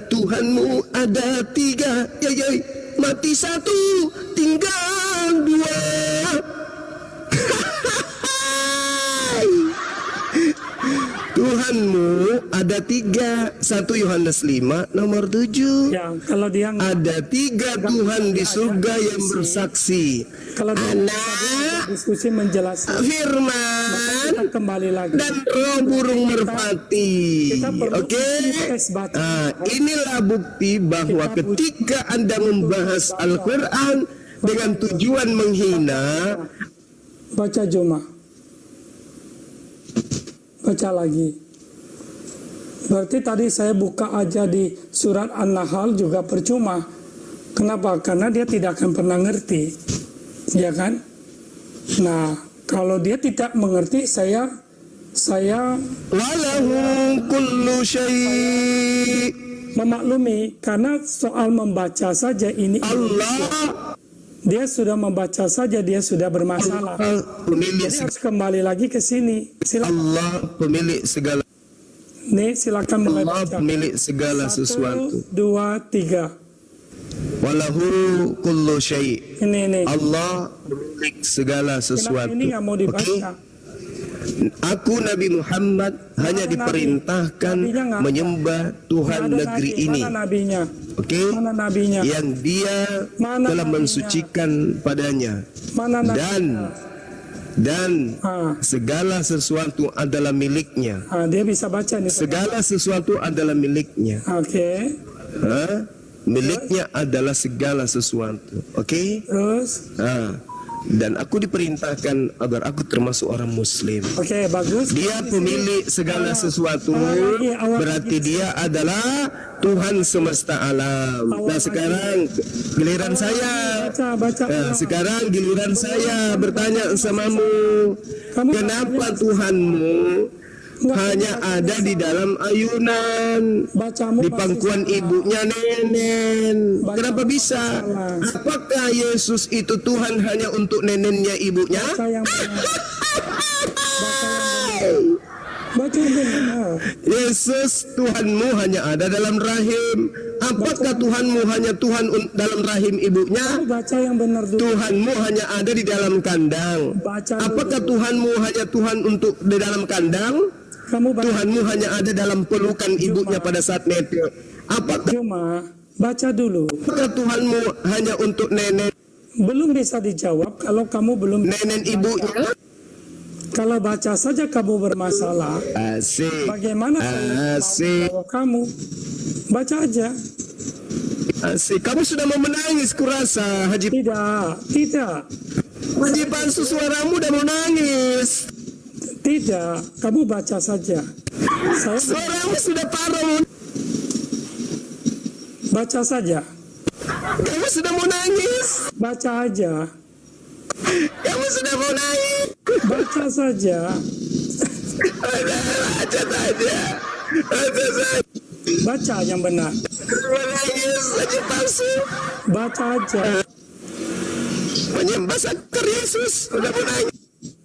Tuhanmu ada tiga. Yai, mati satu, tinggal dua. Tuhanmu ada tiga. 1 Yohanes 5 nomor 7. ya kalau dia nggak, Ada tiga Tuhan di surga yang bersaksi. kalau dia nggak bisa, dia diskusi menjelaskan, Firman kita kembali lagi. dan roh burung merpati. Kita perlu Oke. tes baca. Nah, inilah bukti bahwa ketika Anda membahas Al-Quran dengan tujuan menghina, Baca Juma. Baca lagi. Berarti tadi saya buka aja di surat An-Nahl juga percuma. Kenapa? Karena dia tidak akan pernah ngerti. Ya kan? Nah, kalau dia tidak mengerti, saya walahu kullu syai'. memaklumi, karena soal membaca saja ini Allah dia sudah membaca saja, dia sudah bermasalah. pemilik Jadi harus kembali lagi ke sini. Silakan. Allah pemilik segala. Nih, silakan mulai Allah baca. pemilik segala 1, sesuatu. 2, 3. Walahu kullu syai'. Ini. Allah pemilik segala Kenapa sesuatu. ini nggak mau dibaca? Oke? Aku Nabi Muhammad hanya diperintahkan Nabinya nggak- menyembah Tuhan Nggak ada negeri nabi. ini. Mana nabinya? Oke? Mana nabinya? Yang dia Mana telah nabinya? mensucikan padanya. Mana nabinya? Dan dan Ah. segala sesuatu adalah miliknya. Dia bisa baca nih. Segala sesuatu adalah miliknya. Oke. Miliknya adalah segala sesuatu. Oke? Terus. Dan aku diperintahkan agar aku termasuk orang Muslim. Oke, bagus. Dia pemilik segala sesuatu, berarti dia adalah Tuhan semesta alam. Nah sekarang giliran saya. Baca. Sekarang giliran saya bertanya samamu, kenapa Tuhanmu hanya ada di dalam ayunan, Bacamu di pangkuan ibunya nenen? Kenapa bisa? Apakah Yesus itu Tuhan hanya untuk nenennya ibunya? Baca yang benar. Baca yang benar. Yesus Tuhanmu hanya ada dalam rahim. Apakah Tuhanmu hanya Tuhan dalam rahim ibunya? Baca yang benar dulu. Tuhanmu hanya ada di dalam kandang. Baca Apakah dulu. Tuhanmu hanya Tuhan untuk di dalam kandang? Kamu baca. Tuhanmu hanya ada dalam pelukan ibunya pada saat netel. Apakah Cuma baca dulu. Tuhanmu hanya untuk nenek Belum bisa dijawab kalau kamu belum. nenek ibunya? Kalau baca saja kamu bermasalah. Asik. Bagaimana saya mau Asik. jawab kamu? Baca aja. Asik. Kamu sudah mau menangis kurasa, Haji. Tidak. Haji Palsu, suaramu udah mau nangis. Tidak. Kamu baca saja. Saya Suaramu sudah parah. baca saja. Kamu sudah mau nangis. Baca aja. Kamu sudah mau nangis. Baca saja. Baca saja. Baca saja. Baca yang benar. Menangis, Haji Palsu. Baca aja. Menyembah sakar Yesus. Udah mau nangis.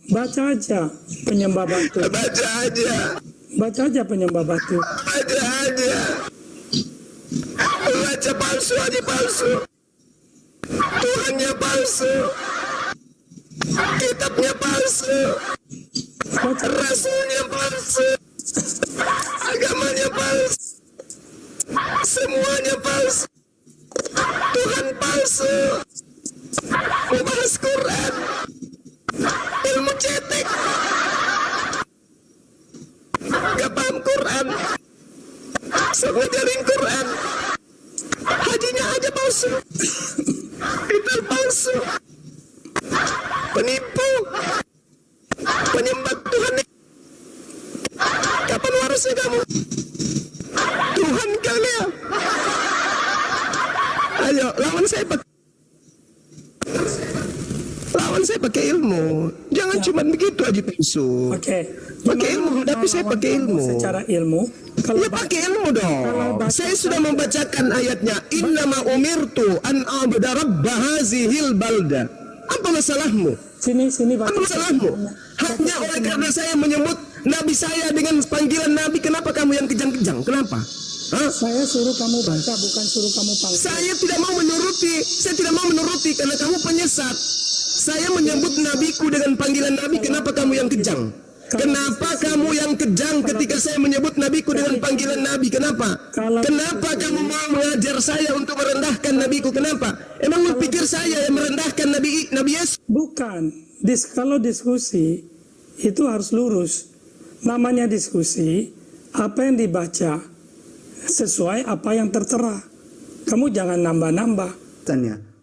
Baca aja penyembah batu. Baca aja. Baca aja penyembah batu. Baca aja. Baca palsu, Haji Palsu. Tuhannya palsu. Kitabnya palsu. Baca. Rasulnya palsu. Agamanya palsu. Semuanya palsu. Tuhan palsu. Membahas Quran. Ilmu cetek. Gak paham Quran. Sok ngajarin Quran. Hajinya aja palsu. Itu palsu. Penipu. Penyembah Tuhan. Kapan warasnya kamu? Tuhan kalian. Ayo lawan saya pakai ilmu. Jangan cuma begitu aja palsu. Oke. Pakai ilmu, tapi saya pakai ilmu. Secara ilmu. Kalau Ya pakai ilmu dong. Saya sudah membacakan ayatnya. Innama umirtu an a'budu rabba hazihil balda. Apa masalahmu? sini Apa baca. masalahmu? Hanya oleh karena saya menyebut Nabi saya dengan panggilan Nabi, kenapa kamu yang kejang-kejang? Kenapa? Hah? Saya suruh kamu baca, bukan suruh kamu panggil. Saya tidak mau menuruti karena kamu penyesat. Saya menyebut nabiku dengan panggilan Nabi, kenapa kamu yang kejang? Kenapa kamu yang kejang ketika saya menyebut nabiku dengan panggilan Nabi? Kenapa? Kenapa kamu mau mengajar saya untuk merendahkan nabiku? Kenapa? Emang lu pikir saya yang merendahkan Nabi Yesus? Bukan. Kalau diskusi itu harus lurus. Namanya diskusi, apa yang dibaca sesuai apa yang tertera. Kamu jangan nambah-nambah.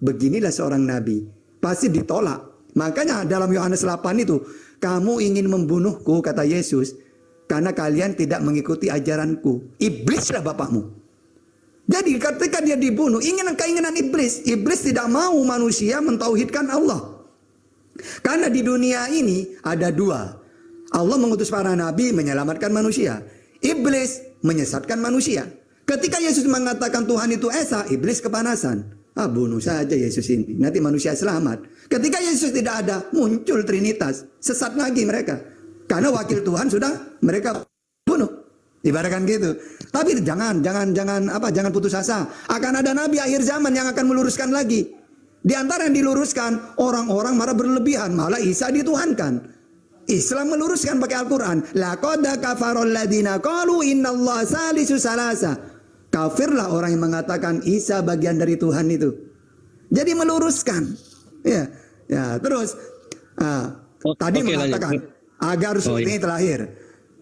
Beginilah seorang nabi, pasti ditolak. Makanya dalam Yohanes 8 itu, kamu ingin membunuhku, kata Yesus, karena kalian tidak mengikuti ajaranku. Iblislah bapakmu. Jadi ketika dia dibunuh, keinginan iblis. Iblis tidak mau manusia mentauhidkan Allah. Karena di dunia ini ada dua. Allah mengutus para nabi menyelamatkan manusia. Iblis menyesatkan manusia. Ketika Yesus mengatakan Tuhan itu Esa, iblis kepanasan. Bunuh saja Yesus ini, nanti manusia selamat. Ketika Yesus tidak ada, muncul Trinitas, sesat lagi mereka. Karena wakil Tuhan sudah mereka bunuh. Ibaratkan gitu. Tapi jangan putus asa. Akan ada nabi akhir zaman yang akan meluruskan lagi. Di antara yang diluruskan, orang-orang marah berlebihan, malah Isa dituhankan. Islam meluruskan pakai Al-Quran. Laqad kafarul ladina qalu innallaha salisu salasa. Kafirlah orang yang mengatakan Isa bagian dari Tuhan itu. Jadi meluruskan. Ya, terus Tadi Oke, mengatakan lanjut. agar Oh, ini terlahir.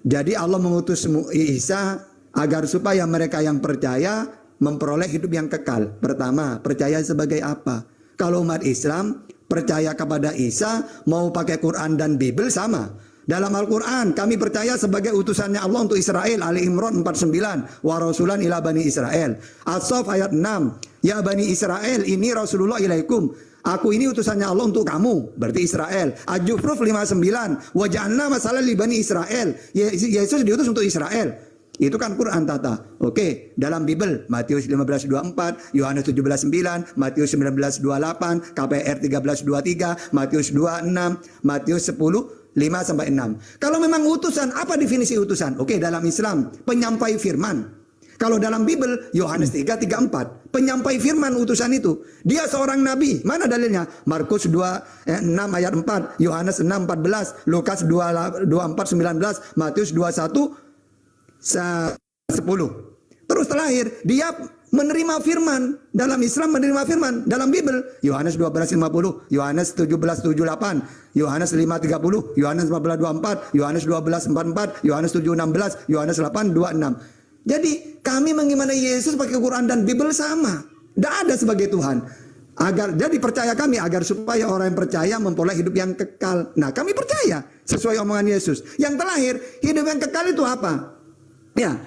Jadi Allah mengutus Isa agar supaya mereka yang percaya memperoleh hidup yang kekal. Pertama, percaya sebagai apa? Kalau umat Islam percaya kepada Isa, mau pakai Quran dan Bible sama. Dalam Al-Quran kami percaya sebagai utusannya Allah untuk Israel. Ali Imran 49, wa rasulan ila bani Israel. As-Saff ayat 6, ya bani Israel ini Rasulullah ilaikum. Aku ini utusannya Allah untuk kamu, berarti Israel. Al-Jufruf 59, wa ja'alna masalah li bani Israel. Yesus diutus untuk Israel. Itu kan Quran tata. Oke, dalam Bible Matius 15:24, Yohanes 17:9, Matius 19:28, KPR 13:23, Matius 2:6, Matius 10:5-6. Kalau memang utusan, apa definisi utusan? Oke, dalam Islam penyampai firman. Kalau dalam Bible Yohanes 3:4, penyampai firman utusan itu. Dia seorang nabi. Mana dalilnya? Markus 6 ayat 4, Yohanes 6:14, Lukas 24:19, Matius 21:10. Terus terakhir, dia menerima firman. Dalam Islam menerima firman. Dalam Bible Yohanes 12:50, Yohanes 17:78, Yohanes 5:30, Yohanes 14:24, Yohanes 12:44, Yohanes 7:16, Yohanes 8:26. Jadi kami mengimani Yesus pakai Quran dan Bible sama. Tidak ada sebagai Tuhan. Jadi percaya kami agar supaya orang yang percaya memperoleh hidup yang kekal. Nah, kami percaya sesuai omongan Yesus. Yang terakhir, hidup yang kekal itu apa? Ya,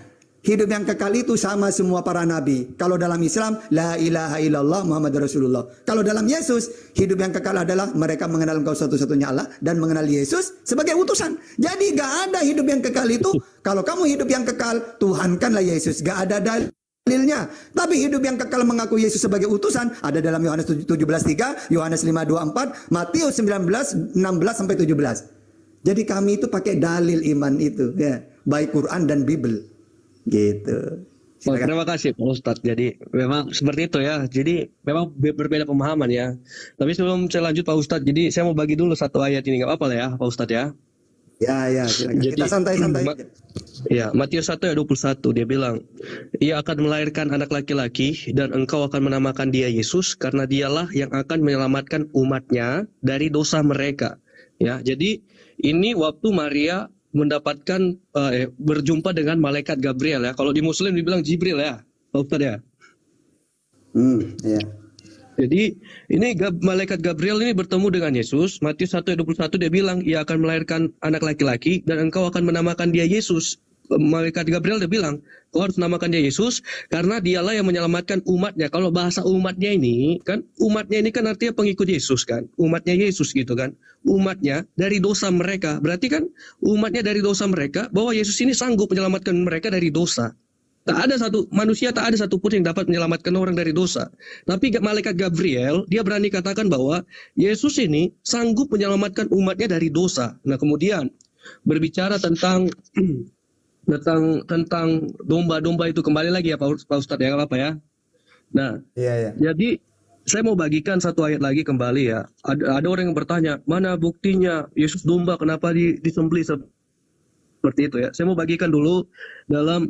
hidup yang kekal itu sama semua para nabi. Kalau dalam Islam, la ilaha illallah Muhammad Rasulullah. Kalau dalam Yesus, hidup yang kekal adalah mereka mengenal Engkau satu-satunya Allah dan mengenal Yesus sebagai utusan. Jadi gak ada hidup yang kekal itu. Kalau kamu hidup yang kekal, Tuhankanlah Yesus. Gak ada dalilnya. Tapi hidup yang kekal mengaku Yesus sebagai utusan ada dalam Yohanes 17:3, Yohanes 5:24, Matius 19:16-17. Jadi kami itu pakai dalil iman itu, ya, baik Quran dan Bible. Gitu. Oh, terima kasih Pak Ustadz. Jadi memang seperti itu ya. Jadi memang berbeda pemahaman ya. Tapi sebelum saya lanjut Pak Ustadz, jadi saya mau bagi dulu satu ayat ini, nggak apa-apa lah ya Pak Ustadz ya. Ya, silakan. Jadi, Kita santai-santai. Ya, Matius 1 ayat 21 dia bilang, ia akan melahirkan anak laki-laki dan engkau akan menamakan dia Yesus karena dialah yang akan menyelamatkan umatnya dari dosa mereka. Ya, jadi ini waktu Maria mendapatkan berjumpa dengan malaikat Gabriel ya. Kalau di Muslim dibilang Jibril ya, Pak Ustadz ya. Ya. Jadi ini malaikat Gabriel ini bertemu dengan Yesus. Matius 1 ayat 21 dia bilang ia akan melahirkan anak laki-laki dan engkau akan menamakan dia Yesus. Malaikat Gabriel dia bilang kau harus namakan dia Yesus karena dialah yang menyelamatkan umatnya. Kalau bahasa umatnya ini kan artinya pengikut Yesus kan, umatnya Yesus gitu kan, umatnya dari dosa mereka. Berarti kan umatnya dari dosa mereka, bahwa Yesus ini sanggup menyelamatkan mereka dari dosa. Tak ada satupun yang dapat menyelamatkan orang dari dosa. Tapi malaikat Gabriel dia berani katakan bahwa Yesus ini sanggup menyelamatkan umatnya dari dosa. Nah kemudian berbicara tentang domba-domba itu kembali lagi ya Pak Ustadz ya, apa ya. Nah, jadi saya mau bagikan satu ayat lagi kembali ya. Ada orang yang bertanya, mana buktinya Yesus domba kenapa disembelih seperti itu ya. Saya mau bagikan dulu dalam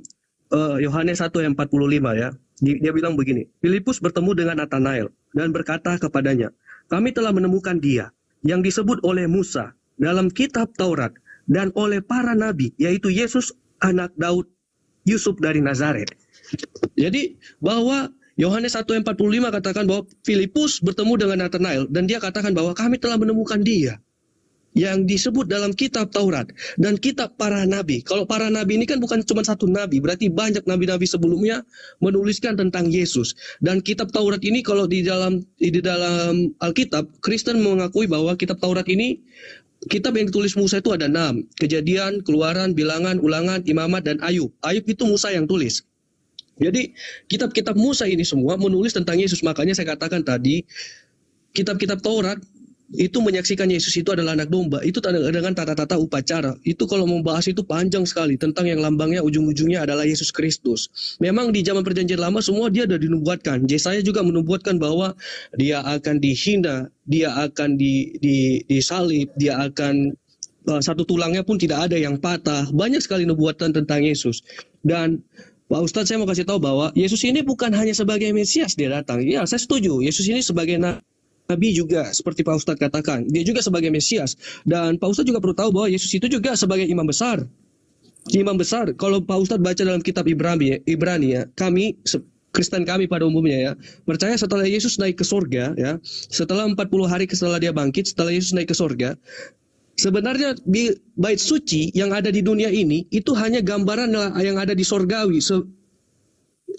Yohanes 1 ayat 45 ya. Dia bilang begini, Filipus bertemu dengan Nathanael dan berkata kepadanya, kami telah menemukan dia yang disebut oleh Musa dalam kitab Taurat dan oleh para nabi, yaitu Yesus anak Daud, Yusuf dari Nazaret. Jadi bahwa Yohanes 1 ayat 45 katakan bahwa Filipus bertemu dengan Nathanael dan dia katakan bahwa kami telah menemukan dia yang disebut dalam kitab Taurat dan kitab para nabi. Kalau para nabi ini kan bukan cuma satu nabi, berarti banyak nabi-nabi sebelumnya menuliskan tentang Yesus. Dan kitab Taurat ini kalau di dalam Alkitab, Kristen mengakui bahwa kitab Taurat ini kitab yang ditulis Musa itu ada 6. Kejadian, Keluaran, Bilangan, Ulangan, Imamat, dan Ayub. Ayub itu Musa yang tulis. Jadi kitab-kitab Musa ini semua menulis tentang Yesus. Makanya saya katakan tadi, kitab-kitab Taurat itu menyaksikan Yesus itu adalah anak domba. Itu dengan tata-tata upacara. Itu kalau membahas itu panjang sekali tentang yang lambangnya ujung-ujungnya adalah Yesus Kristus. Memang di zaman perjanjian lama semua dia sudah dinubuatkan. Yesaya juga menubuatkan bahwa dia akan dihina, dia akan disalib, dia akan satu tulangnya pun tidak ada yang patah. Banyak sekali nubuatan tentang Yesus. Dan Pak Ustadz, saya mau kasih tahu bahwa Yesus ini bukan hanya sebagai Mesias dia datang. Ya, saya setuju. Yesus ini sebagai Nabi juga seperti Pak Ustadz katakan, dia juga sebagai Mesias. Dan Pak Ustadz juga perlu tahu bahwa Yesus itu juga sebagai imam besar. Imam besar, kalau Pak Ustadz baca dalam kitab Ibrani ya, kami Kristen kami pada umumnya ya, percaya setelah Yesus naik ke surga ya, setelah 40 hari setelah dia bangkit, setelah Yesus naik ke surga, sebenarnya di bait suci yang ada di dunia ini itu hanya gambaran yang ada di sorgawi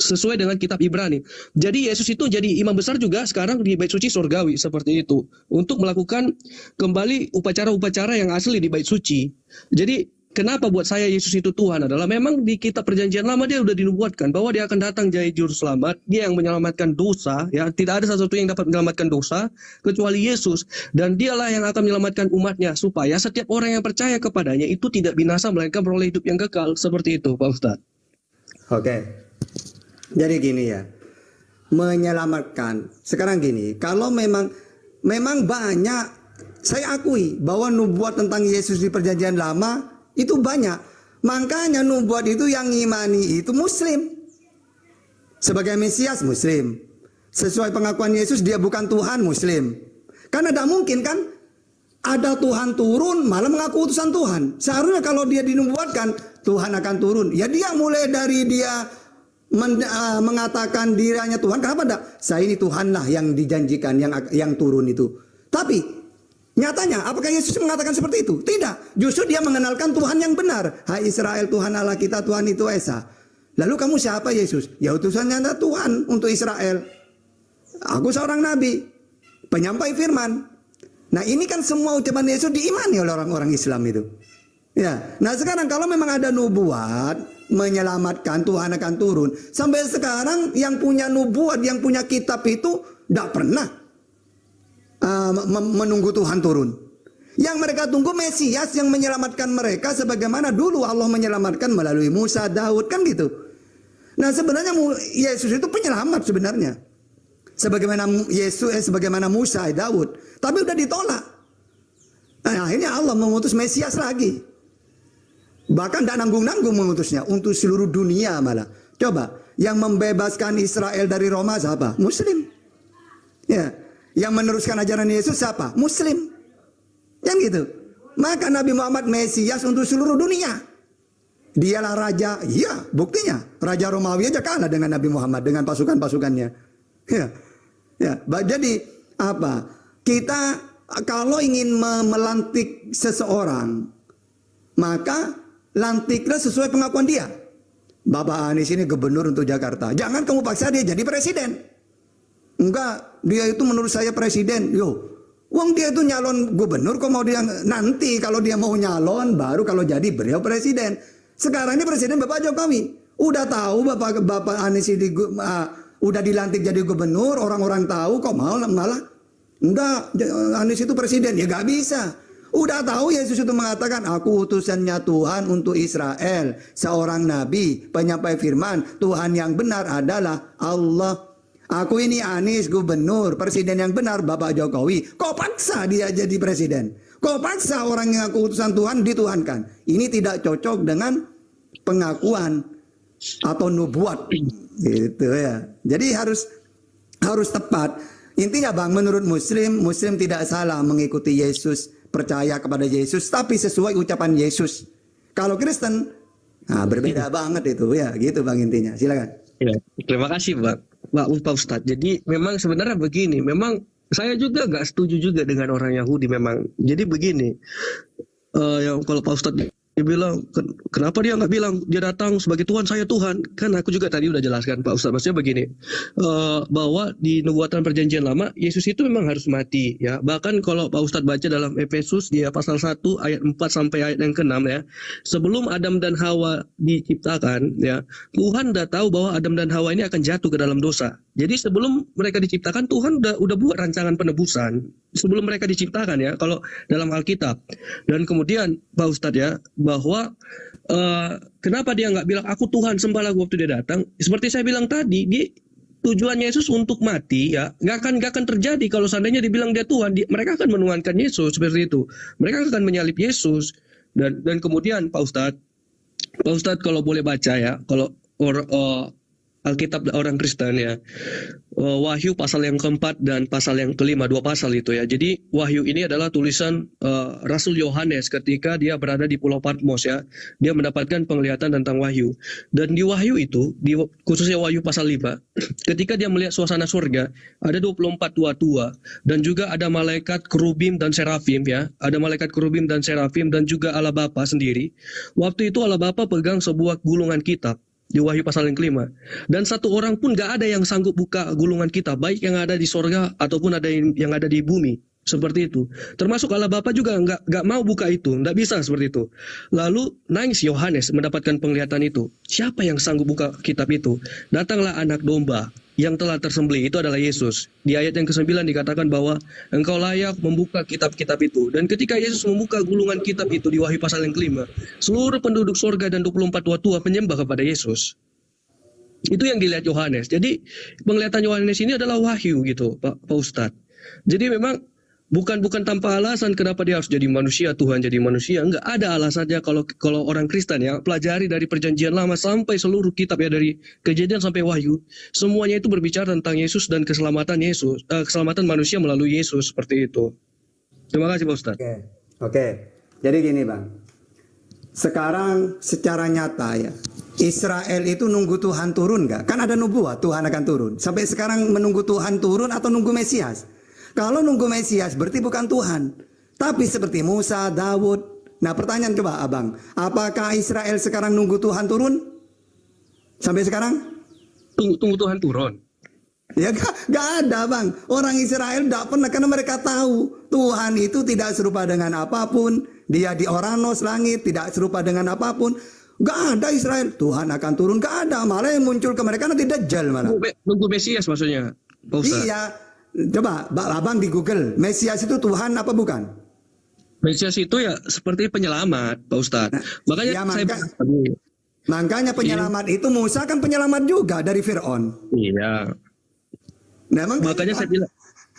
sesuai dengan kitab Ibrani. Jadi Yesus itu jadi imam besar juga sekarang di bait suci sorgawi seperti itu untuk melakukan kembali upacara-upacara yang asli di bait suci. Jadi kenapa buat saya Yesus itu Tuhan adalah memang di kitab perjanjian lama dia udah dinubuatkan bahwa dia akan datang jadi juru selamat, dia yang menyelamatkan dosa, ya tidak ada sesuatu yang dapat menyelamatkan dosa kecuali Yesus, dan dialah yang akan menyelamatkan umatnya supaya setiap orang yang percaya kepadanya itu tidak binasa melainkan beroleh hidup yang kekal. Seperti itu Pak Ustadz. Oke. Jadi gini ya, menyelamatkan. Sekarang gini, kalau memang banyak, saya akui bahwa nubuat tentang Yesus di perjanjian lama itu banyak. Makanya nubuat itu yang ngimani itu Muslim. Sebagai Mesias Muslim. Sesuai pengakuan Yesus dia bukan Tuhan Muslim. Karena tidak mungkin kan ada Tuhan turun malah mengaku utusan Tuhan. Seharusnya kalau dia dinubuatkan Tuhan akan turun. Ya dia mulai dari dia mengatakan dirinya Tuhan. Kenapa tidak? Saya ini Tuhan lah yang dijanjikan, yang turun itu. Tapi nyatanya apakah Yesus mengatakan seperti itu? Tidak. Justru dia mengenalkan Tuhan yang benar. Hai Israel, Tuhan Allah kita, Tuhan itu Esa. Lalu kamu siapa Yesus? Ya utusannya Tuhan untuk Israel. Aku seorang nabi, penyampai firman. Nah ini kan semua ucapan Yesus diimani oleh orang-orang Islam itu. Ya. Nah sekarang kalau memang ada nubuat menyelamatkan Tuhan akan turun, sampai sekarang yang punya nubuat, yang punya kitab itu tidak pernah menunggu Tuhan turun. Yang mereka tunggu Mesias yang menyelamatkan mereka sebagaimana dulu Allah menyelamatkan melalui Musa, Daud, kan gitu. Nah sebenarnya Yesus itu penyelamat sebenarnya. Sebagaimana Musa, Daud, tapi udah ditolak. Nah, akhirnya Allah mengutus Mesias lagi. Bahkan tidak nanggung-nanggung mengutusnya untuk seluruh dunia malah. Coba, yang membebaskan Israel dari Roma siapa? Muslim. Ya, yang meneruskan ajaran Yesus siapa? Muslim. Yang gitu. Maka Nabi Muhammad Mesias untuk seluruh dunia. Dialah raja. Iya, buktinya Raja Romawi aja kalah dengan Nabi Muhammad dengan pasukan-pasukannya. Ya. Ya, jadi apa? Kita kalau ingin melantik seseorang, maka lantiklah sesuai pengakuan dia. Bapak Anies ini gubernur untuk Jakarta. Jangan kamu paksa dia jadi presiden. Enggak, dia itu menurut saya presiden. Wong dia itu nyalon gubernur, kok mau dia nanti kalau dia mau nyalon baru kalau jadi beliau presiden. Sekarang ini presiden Bapak Jokowi. Udah tahu Bapak Anies ini udah dilantik jadi gubernur, orang-orang tahu kok malah enggak Anies itu presiden. Ya gak bisa. Udah tahu Yesus itu mengatakan, aku utusannya Tuhan untuk Israel. Seorang nabi, penyampai firman. Tuhan yang benar adalah Allah. Aku ini Anies, gubernur. Presiden yang benar, Bapak Jokowi. Kok paksa dia jadi presiden? Kok paksa orang yang aku utusan Tuhan dituhankan? Ini tidak cocok dengan pengakuan atau nubuat. Gitu ya. Jadi harus tepat. Intinya Bang, menurut Muslim tidak salah mengikuti Yesus, percaya kepada Yesus, tapi sesuai ucapan Yesus. Kalau Kristen, berbeda banget itu ya, gitu Bang intinya. Silakan. Ya, terima kasih Pak Ustadz. Jadi memang sebenarnya begini, memang saya juga nggak setuju juga dengan orang Yahudi memang. Jadi begini, yang kalau Pak Ustadz dia bilang, kenapa dia nggak bilang dia datang sebagai Tuhan, saya Tuhan? Kan aku juga tadi udah jelaskan Pak Ustadz, maksudnya begini, bahwa di nubuatan perjanjian lama, Yesus itu memang harus mati. Ya. Bahkan kalau Pak Ustadz baca dalam Efesus, dia pasal 1 ayat 4 sampai ayat yang ke-6 ya, sebelum Adam dan Hawa diciptakan, ya, Tuhan udah tahu bahwa Adam dan Hawa ini akan jatuh ke dalam dosa. Jadi sebelum mereka diciptakan, Tuhan udah buat rancangan penebusan. Sebelum mereka diciptakan ya, kalau dalam Alkitab. Dan kemudian Pak Ustadz ya, bahwa kenapa dia nggak bilang aku Tuhan sembahlah waktu dia datang? Seperti saya bilang tadi, tujuan Yesus untuk mati ya nggak akan terjadi kalau seandainya dibilang dia Tuhan. Mereka akan menuhankan Yesus seperti itu. Mereka akan menyalib Yesus dan kemudian Pak Ustadz kalau boleh baca ya, kalau Alkitab orang Kristen ya. Wahyu pasal yang keempat dan pasal yang kelima, 2 pasal itu ya. Jadi Wahyu ini adalah tulisan Rasul Yohanes ketika dia berada di Pulau Patmos ya. Dia mendapatkan penglihatan tentang Wahyu. Dan di Wahyu itu, khususnya Wahyu pasal 5, ketika dia melihat suasana surga, ada 24 tua-tua dan juga ada malaikat kerubim dan serafim ya. Ada malaikat kerubim dan serafim dan juga Allah Bapa sendiri. Waktu itu Allah Bapa pegang sebuah gulungan kitab di Wahyu pasal yang kelima. Dan satu orang pun gak ada yang sanggup buka gulungan kitab, baik yang ada di sorga ataupun ada yang ada di bumi. Seperti itu. Termasuk Allah Bapa juga nggak mau buka itu, nggak bisa seperti itu. Lalu nangis Yohanes mendapatkan penglihatan itu. Siapa yang sanggup buka kitab itu? Datanglah anak domba yang telah tersembelih, itu adalah Yesus. Di ayat yang ke-9 dikatakan bahwa engkau layak membuka kitab-kitab itu. Dan ketika Yesus membuka gulungan kitab itu di Wahyu pasal yang kelima, seluruh penduduk sorga dan 24 tua-tua menyembah kepada Yesus. Itu yang dilihat Yohanes. Jadi penglihatan Yohanes ini adalah wahyu gitu, Pak Ustadz. Jadi memang bukan tanpa alasan kenapa dia harus jadi manusia, Tuhan jadi manusia. Enggak ada alasannya kalau orang Kristen ya, pelajari dari perjanjian lama sampai seluruh kitab ya, dari Kejadian sampai Wahyu, semuanya itu berbicara tentang Yesus dan keselamatan Yesus, keselamatan manusia melalui Yesus, seperti itu. Terima kasih Pak Ustadz. Oke. Jadi gini Bang, sekarang secara nyata ya, Israel itu nunggu Tuhan turun nggak? Kan ada nubuat Tuhan akan turun. Sampai sekarang menunggu Tuhan turun atau nunggu Mesias? Kalau nunggu Mesias berarti bukan Tuhan. Tapi seperti Musa, Daud. Nah pertanyaan coba abang, apakah Israel sekarang nunggu Tuhan turun? Sampai sekarang? Tunggu Tuhan turun. Ya gak ada bang. Orang Israel tidak pernah, karena mereka tahu Tuhan itu tidak serupa dengan apapun. Dia di Oranos langit, tidak serupa dengan apapun. Gak ada Israel, Tuhan akan turun, gak ada. Malah yang muncul ke mereka nanti Dajjal malah. Nunggu Mesias maksudnya, Pak Ustadz. Iya. Coba abang di Google, Mesias itu Tuhan apa bukan? Mesias itu ya seperti penyelamat, Pak Ustadz. Makanya ya, makanya penyelamat itu Musa kan penyelamat juga dari Fir'aun. Iya. Nah, makanya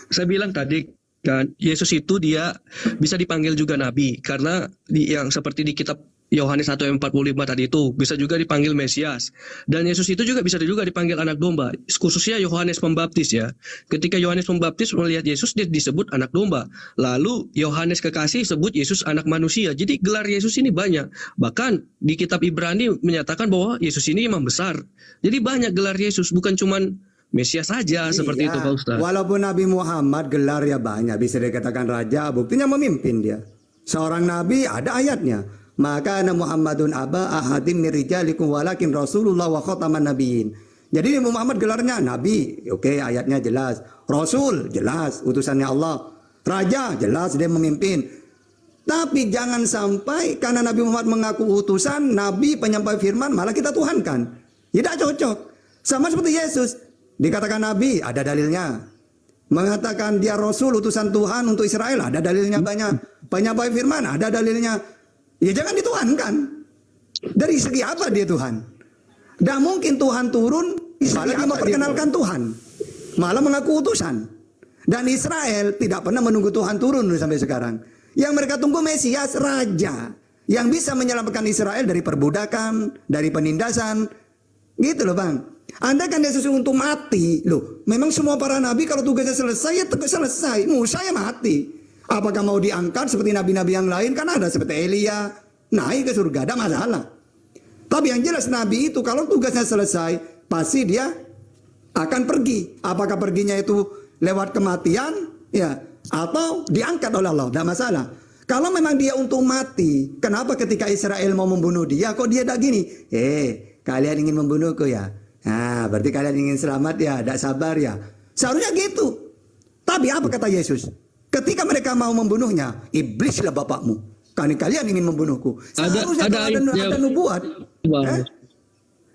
saya bilang tadi kan, Yesus itu dia bisa dipanggil juga nabi karena yang seperti di kitab Yohanes 1:45 tadi itu bisa juga dipanggil Mesias. Dan Yesus itu juga bisa juga dipanggil anak domba. Khususnya Yohanes Pembaptis ya. Ketika Yohanes Pembaptis melihat Yesus, dia disebut anak domba. Lalu Yohanes Kekasih sebut Yesus anak manusia. Jadi gelar Yesus ini banyak. Bahkan di kitab Ibrani menyatakan bahwa Yesus ini imam besar. Jadi banyak gelar Yesus, bukan cuman Mesias saja seperti itu Pak Ustaz. Walaupun Nabi Muhammad gelar ya banyak, bisa dikatakan raja, buktinya memimpin dia. Seorang nabi ada ayatnya. Maka ana Muhammadun aba ahadim min rijalikum walakin Rasulullah wa khataman nabiyyin. Jadi Muhammad gelarnya nabi, oke ayatnya jelas. Rasul jelas utusannya Allah. Raja jelas dia memimpin. Tapi jangan sampai karena Nabi Muhammad mengaku utusan, nabi penyampai firman malah kita tuhankan. Tidak cocok. Sama seperti Yesus, dikatakan nabi ada dalilnya. Mengatakan dia rasul utusan Tuhan untuk Israel ada dalilnya banyak. Penyampai firman ada dalilnya. Ya jangan dituhankan. Dari segi apa dia Tuhan? Tidak mungkin Tuhan turun malah dia memperkenalkan Tuhan, malah mengaku utusan. Dan Israel tidak pernah menunggu Tuhan turun sampai sekarang. Yang mereka tunggu Mesias, raja yang bisa menyelamatkan Israel dari perbudakan, dari penindasan. Gitu loh bang. Anda kan Yesus untuk mati loh. Memang semua para nabi kalau tugasnya selesai ya selesai. Musa ya mati. Apakah mau diangkat seperti nabi-nabi yang lain? Kan ada seperti Elia naik ke surga, ada masalah. Tapi yang jelas nabi itu kalau tugasnya selesai pasti dia akan pergi. Apakah perginya itu lewat kematian ya atau diangkat oleh Allah, tidak masalah. Kalau memang dia untuk mati, kenapa ketika Israel mau membunuh dia kok dia tidak gini? Kalian ingin membunuhku ya? Nah, berarti kalian ingin selamat ya, tidak sabar ya. Seharusnya gitu. Tapi apa kata Yesus? Ketika mereka mau membunuhnya, iblislah bapakmu. Karena kalian ingin membunuhku. Seharusnya ada nubuat.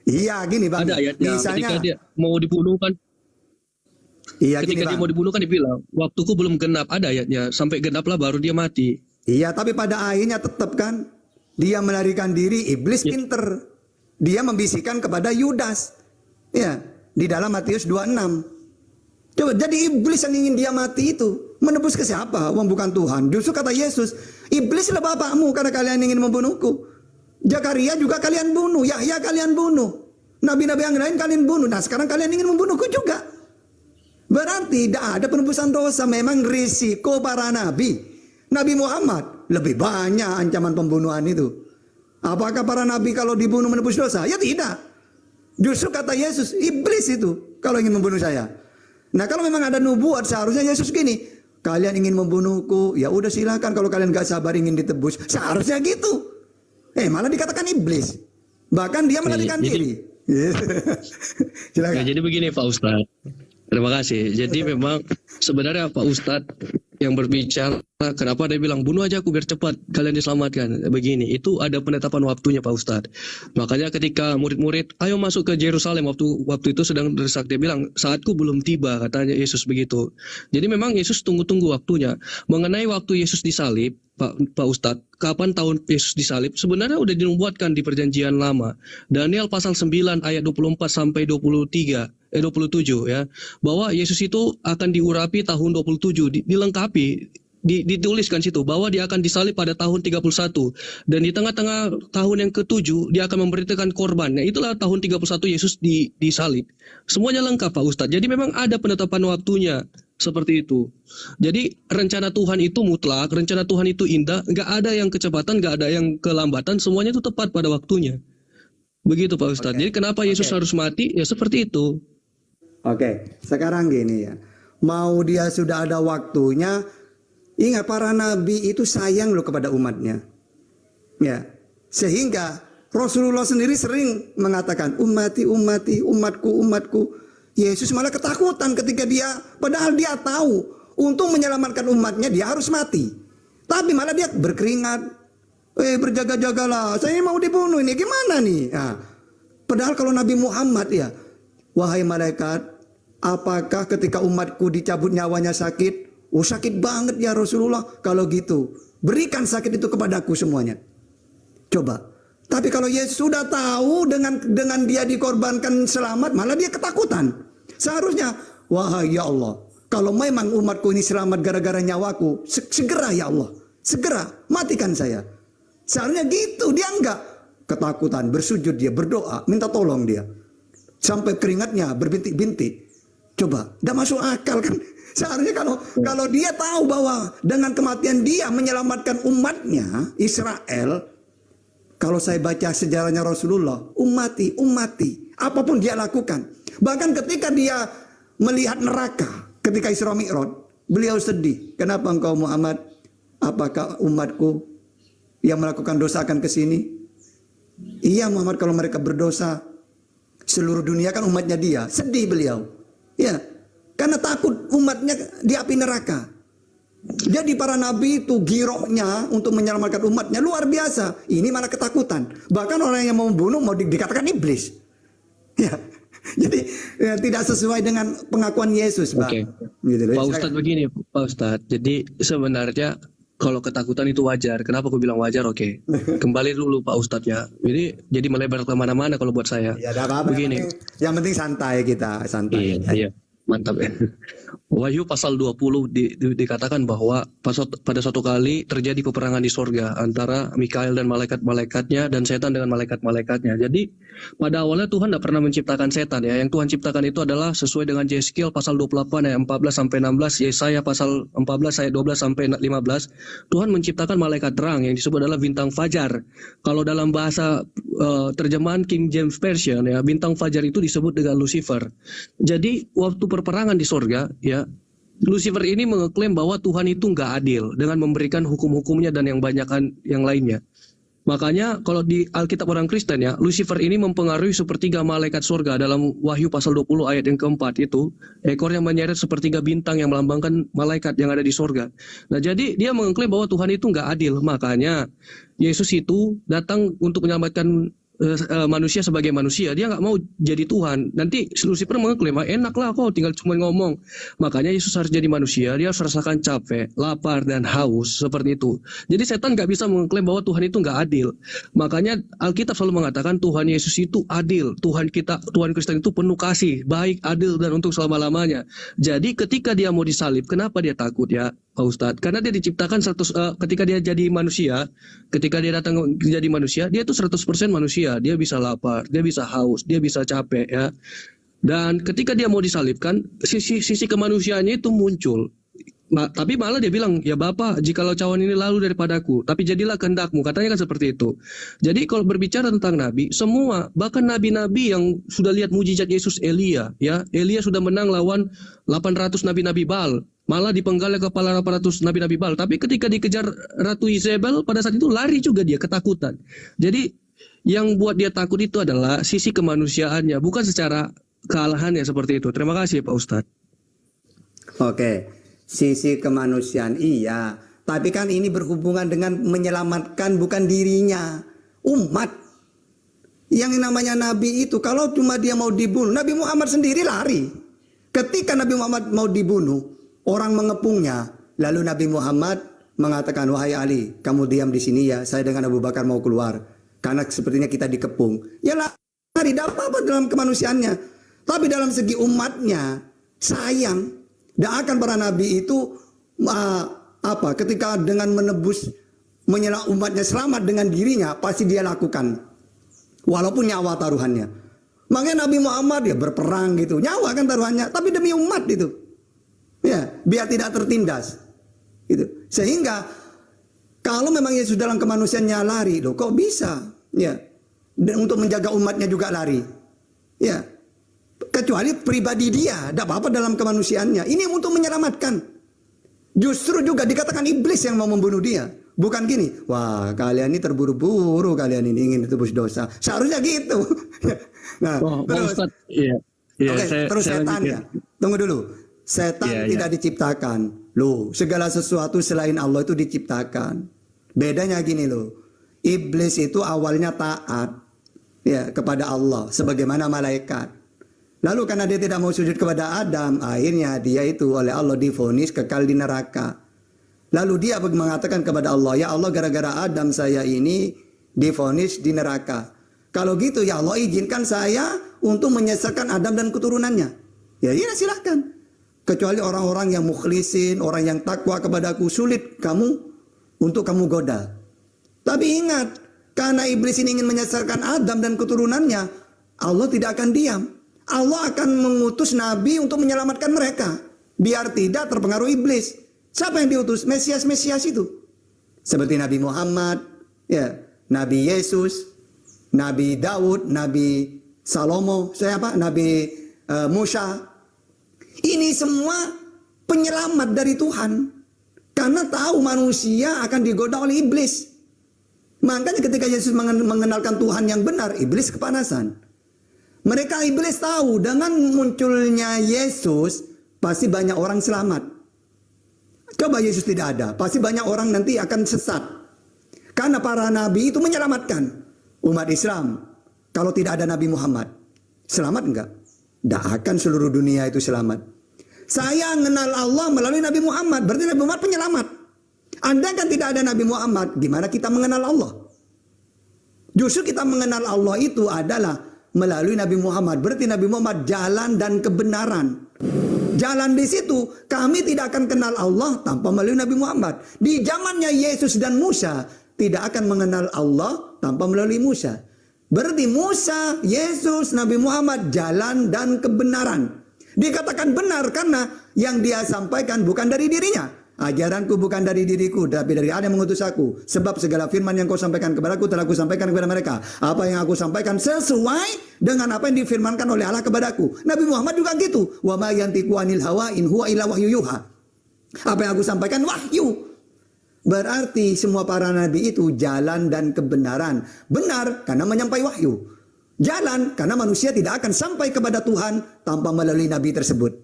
Iya gini bang. Ada ayatnya. Misalnya, ketika dia mau dibunuh kan. Iya ketika gini, dia mau dibunuh kan dibilang, waktuku belum genap. Ada ayatnya. Sampai genaplah baru dia mati. Iya, tapi pada akhirnya tetap kan dia melarikan diri. Iblis pinter. Dia membisikkan kepada Yudas. Ya, di dalam Matius 26. Coba, jadi iblis yang ingin dia mati itu menebus ke siapa? Wong bukan Tuhan. Justru kata Yesus, iblislah bapakmu karena kalian ingin membunuhku. Zakaria juga kalian bunuh, Yahya kalian bunuh. Nabi-nabi yang lain kalian bunuh. Nah sekarang kalian ingin membunuhku juga. Berarti tidak ada penebusan dosa. Memang risiko para nabi. Nabi Muhammad lebih banyak ancaman pembunuhan itu. Apakah para nabi kalau dibunuh menebus dosa? Ya tidak. Justru kata Yesus, iblis itu kalau ingin membunuh saya. Nah kalau memang ada nubuat seharusnya Yesus gini, kalian ingin membunuhku, ya udah silakan. Kalau kalian gak sabar ingin ditebus, seharusnya gitu. Malah dikatakan iblis. Bahkan dia melarikan diri. Silakan. Ya, jadi begini Pak Ustadz. Terima kasih. Jadi memang sebenarnya Pak Ustadz yang berbicara, kenapa dia bilang bunuh aja aku biar cepat kalian diselamatkan. Begini, itu ada penetapan waktunya Pak Ustadz. Makanya ketika murid-murid, ayo masuk ke Yerusalem, waktu itu sedang desak, dia bilang saatku belum tiba, katanya Yesus begitu. Jadi memang Yesus tunggu waktunya. Mengenai waktu Yesus disalib, Pak Ustadz, kapan tahun Yesus disalib? Sebenarnya udah dinubuatkan di Perjanjian Lama. Daniel pasal 9 ayat 24 sampai 27 ya, bahwa Yesus itu akan diurapi tahun 27, dilengkapi, dituliskan situ bahwa dia akan disalib pada tahun 31 dan di tengah-tengah tahun yang ke-7 dia akan memberitakan korban. Nah, itulah tahun 31 Yesus disalib. Semuanya lengkap Pak Ustadz. Jadi memang ada penetapan waktunya seperti itu. Jadi rencana Tuhan itu mutlak, rencana Tuhan itu indah, nggak ada yang kecepatan, nggak ada yang kelambatan, semuanya itu tepat pada waktunya. Begitu Pak Ustadz. Jadi kenapa Yesus harus mati? Ya seperti itu. Oke, sekarang gini ya. Mau dia sudah ada waktunya, ingat para nabi itu sayang loh kepada umatnya. Ya. Sehingga Rasulullah sendiri sering mengatakan, ummati, ummati, umatku, umatku. Yesus malah ketakutan ketika padahal dia tahu untuk menyelamatkan umatnya dia harus mati. Tapi malah dia berkeringat. Berjaga-jagalah, saya ini mau dibunuh ini, gimana nih? Nah, padahal kalau Nabi Muhammad ya, wahai malaikat, apakah ketika umatku dicabut nyawanya sakit? Oh sakit banget ya Rasulullah. Kalau gitu, berikan sakit itu kepadaku semuanya. Coba. Tapi kalau Yesus sudah tahu dengan dia dikorbankan selamat, malah dia ketakutan. Seharusnya, wahai ya Allah, kalau memang umatku ini selamat gara-gara nyawaku, segera ya Allah, segera matikan saya. Seharusnya gitu, dia enggak ketakutan, bersujud dia, berdoa, minta tolong dia. Sampai keringatnya berbintik-bintik. Coba, tidak masuk akal kan? Seharusnya kalau dia tahu bahwa dengan kematian dia menyelamatkan umatnya, Israel. Kalau saya baca sejarahnya Rasulullah, ummati, apapun dia lakukan. Bahkan ketika dia melihat neraka, ketika Isra Mi'raj, beliau sedih. Kenapa engkau Muhammad? Apakah umatku yang melakukan dosa akan ke sini? Iya Muhammad, kalau mereka berdosa, seluruh dunia kan umatnya dia. Sedih beliau. Ya, karena takut umatnya di api neraka. Jadi para nabi itu girohnya untuk menyelamatkan umatnya luar biasa. Ini malah ketakutan. Bahkan orang yang mau membunuh mau dikatakan iblis. Ya. Jadi ya, tidak sesuai dengan pengakuan Yesus, Pak. Oke. Gitu, Pak Ustadz begini, Pak Ustadz. Jadi sebenarnya kalau ketakutan itu wajar. Kenapa aku bilang wajar? Oke. Kembali dulu Pak Ustadz ya. Jadi melebar kemana-mana kalau buat saya. Ya, apa-apa. Begini. Yang penting santai kita, santai. Iya. Mantap ya. Wahyu pasal 20 dikatakan bahwa pada suatu kali terjadi peperangan di sorga antara Mikael dan malaikat-malaikatnya dan setan dengan malaikat-malaikatnya. Jadi pada awalnya Tuhan tidak pernah menciptakan setan ya. Yang Tuhan ciptakan itu adalah sesuai dengan Yeskiel pasal 28 ayat 14 sampai 16, Yesaya pasal 14 ayat 12 sampai 15. Tuhan menciptakan malaikat terang yang disebut adalah bintang fajar. Kalau dalam bahasa terjemahan King James Version ya, bintang fajar itu disebut dengan Lucifer. Jadi waktu perperangan di sorga ya, Lucifer ini mengeklaim bahwa Tuhan itu nggak adil dengan memberikan hukum-hukumnya dan yang banyakan yang lainnya. Makanya kalau di Alkitab orang Kristen ya, Lucifer ini mempengaruhi sepertiga malaikat surga. Dalam Wahyu pasal 20 ayat yang keempat itu, ekornya menyeret sepertiga bintang yang melambangkan malaikat yang ada di surga. Nah jadi dia mengklaim bahwa Tuhan itu nggak adil. Makanya Yesus itu datang untuk menyelamatkan manusia sebagai manusia. Dia nggak mau jadi Tuhan. Nanti Lucifer mengklaim, enaklah kau tinggal cuma ngomong. Makanya Yesus harus jadi manusia. Dia harus rasakan capek, lapar dan haus seperti itu. Jadi setan nggak bisa mengklaim bahwa Tuhan itu nggak adil. Makanya Alkitab selalu mengatakan Tuhan Yesus itu adil. Tuhan Kristen itu penuh kasih, baik, adil dan untuk selama-lamanya. Jadi ketika dia mau disalib, kenapa dia takut ya? Pak Ustadz. Karena dia diciptakan 100 ketika dia jadi manusia, ketika dia datang jadi manusia, dia itu 100% manusia. Dia bisa lapar, dia bisa haus, dia bisa capek ya. Dan ketika dia mau disalibkan, sisi kemanusiaannya itu muncul. Tapi malah dia bilang, ya Bapak, jikalau cawan ini lalu daripadaku, tapi jadilah kehendakmu. Katanya kan seperti itu. Jadi kalau berbicara tentang nabi, semua, bahkan nabi-nabi yang sudah lihat mujizat Yesus, Elia, ya, Elia sudah menang lawan 800 nabi-nabi Baal, malah dipenggal kepala 800 nabi-nabi Baal. Tapi ketika dikejar Ratu Izebel, pada saat itu lari juga dia, ketakutan. Jadi yang buat dia takut itu adalah sisi kemanusiaannya, bukan secara kealahannya seperti itu. Terima kasih Pak Ustadz. Oke. Sisi kemanusiaan iya, tapi kan ini berhubungan dengan menyelamatkan bukan dirinya, umat. Yang namanya nabi itu kalau cuma dia mau dibunuh, Nabi Muhammad sendiri lari. Ketika Nabi Muhammad mau dibunuh, orang mengepungnya, lalu Nabi Muhammad mengatakan, wahai Ali, kamu diam di sini ya, saya dengan Abu Bakar mau keluar, karena sepertinya kita dikepung. Ya lari, tidak apa-apa dalam kemanusiaannya, tapi dalam segi umatnya, sayang. Dan akan para nabi itu ketika dengan menebus umatnya selamat dengan dirinya pasti dia lakukan walaupun nyawa taruhannya. Makanya Nabi Muhammad ya berperang gitu, nyawa kan taruhannya, tapi demi umat itu. Ya, biar tidak tertindas. Gitu. Sehingga kalau memang Yesus dalam kemanusiaannya lari, loh kok bisa? Ya. Dan untuk menjaga umatnya juga lari. Ya. Kecuali pribadi dia, tidak apa-apa dalam kemanusiaannya. Ini untuk menyelamatkan. Justru juga dikatakan iblis yang mau membunuh dia. Bukan gini, wah kalian ini terburu-buru, kalian ini ingin tebus dosa. Seharusnya gitu. Nah, terus, terus setan ya. Tunggu dulu. Setan tidak diciptakan. Loh, segala sesuatu selain Allah itu diciptakan. Bedanya gini loh. Iblis itu awalnya taat ya kepada Allah sebagaimana malaikat. Lalu karena dia tidak mau sujud kepada Adam, akhirnya dia itu oleh Allah divonis kekal di neraka. Lalu dia mengatakan kepada Allah, ya Allah gara-gara Adam saya ini divonis di neraka. Kalau gitu ya Allah izinkan saya untuk menyesatkan Adam dan keturunannya. Ya iya silahkan. Kecuali orang-orang yang mukhlisin, orang yang takwa kepadaku, sulit untuk kamu goda. Tapi ingat, karena iblis ini ingin menyesatkan Adam dan keturunannya, Allah tidak akan diam. Allah akan mengutus nabi untuk menyelamatkan mereka biar tidak terpengaruh iblis. Siapa yang diutus? Mesias itu. Seperti Nabi Muhammad, ya, Nabi Yesus, Nabi Daud, Nabi Salomo, Nabi Musa. Ini semua penyelamat dari Tuhan. Karena tahu manusia akan digoda oleh iblis. Makanya ketika Yesus mengenalkan Tuhan yang benar, iblis kepanasan. Mereka iblis tahu dengan munculnya Yesus pasti banyak orang selamat. Coba Yesus tidak ada, pasti banyak orang nanti akan sesat. Karena para nabi itu menyelamatkan umat Islam. Kalau tidak ada Nabi Muhammad, selamat enggak? Tidak akan seluruh dunia itu selamat. Saya mengenal Allah melalui Nabi Muhammad, berarti Nabi Muhammad penyelamat. Anda kan tidak ada Nabi Muhammad, gimana kita mengenal Allah? Justru kita mengenal Allah itu adalah melalui Nabi Muhammad. Berarti Nabi Muhammad jalan dan kebenaran. Jalan di situ, kami tidak akan kenal Allah tanpa melalui Nabi Muhammad. Di zamannya Yesus dan Musa, tidak akan mengenal Allah tanpa melalui Musa. Berarti Musa, Yesus, Nabi Muhammad, jalan dan kebenaran. Dikatakan benar karena yang dia sampaikan bukan dari dirinya. Ajaranku bukan dari diriku, tapi dari Allah yang mengutus aku. Sebab segala firman yang kau sampaikan kepadaku telah aku sampaikan kepada mereka. Apa yang aku sampaikan sesuai dengan apa yang difirmankan oleh Allah kepadaku. Nabi Muhammad juga gitu. Wa ma yantiqu anil hawa in huwa illa wahyu yuha. Apa yang aku sampaikan wahyu. Berarti semua para nabi itu jalan dan kebenaran. Benar karena menyampai wahyu. Jalan karena manusia tidak akan sampai kepada Tuhan tanpa melalui nabi tersebut.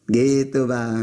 Gitu Bang.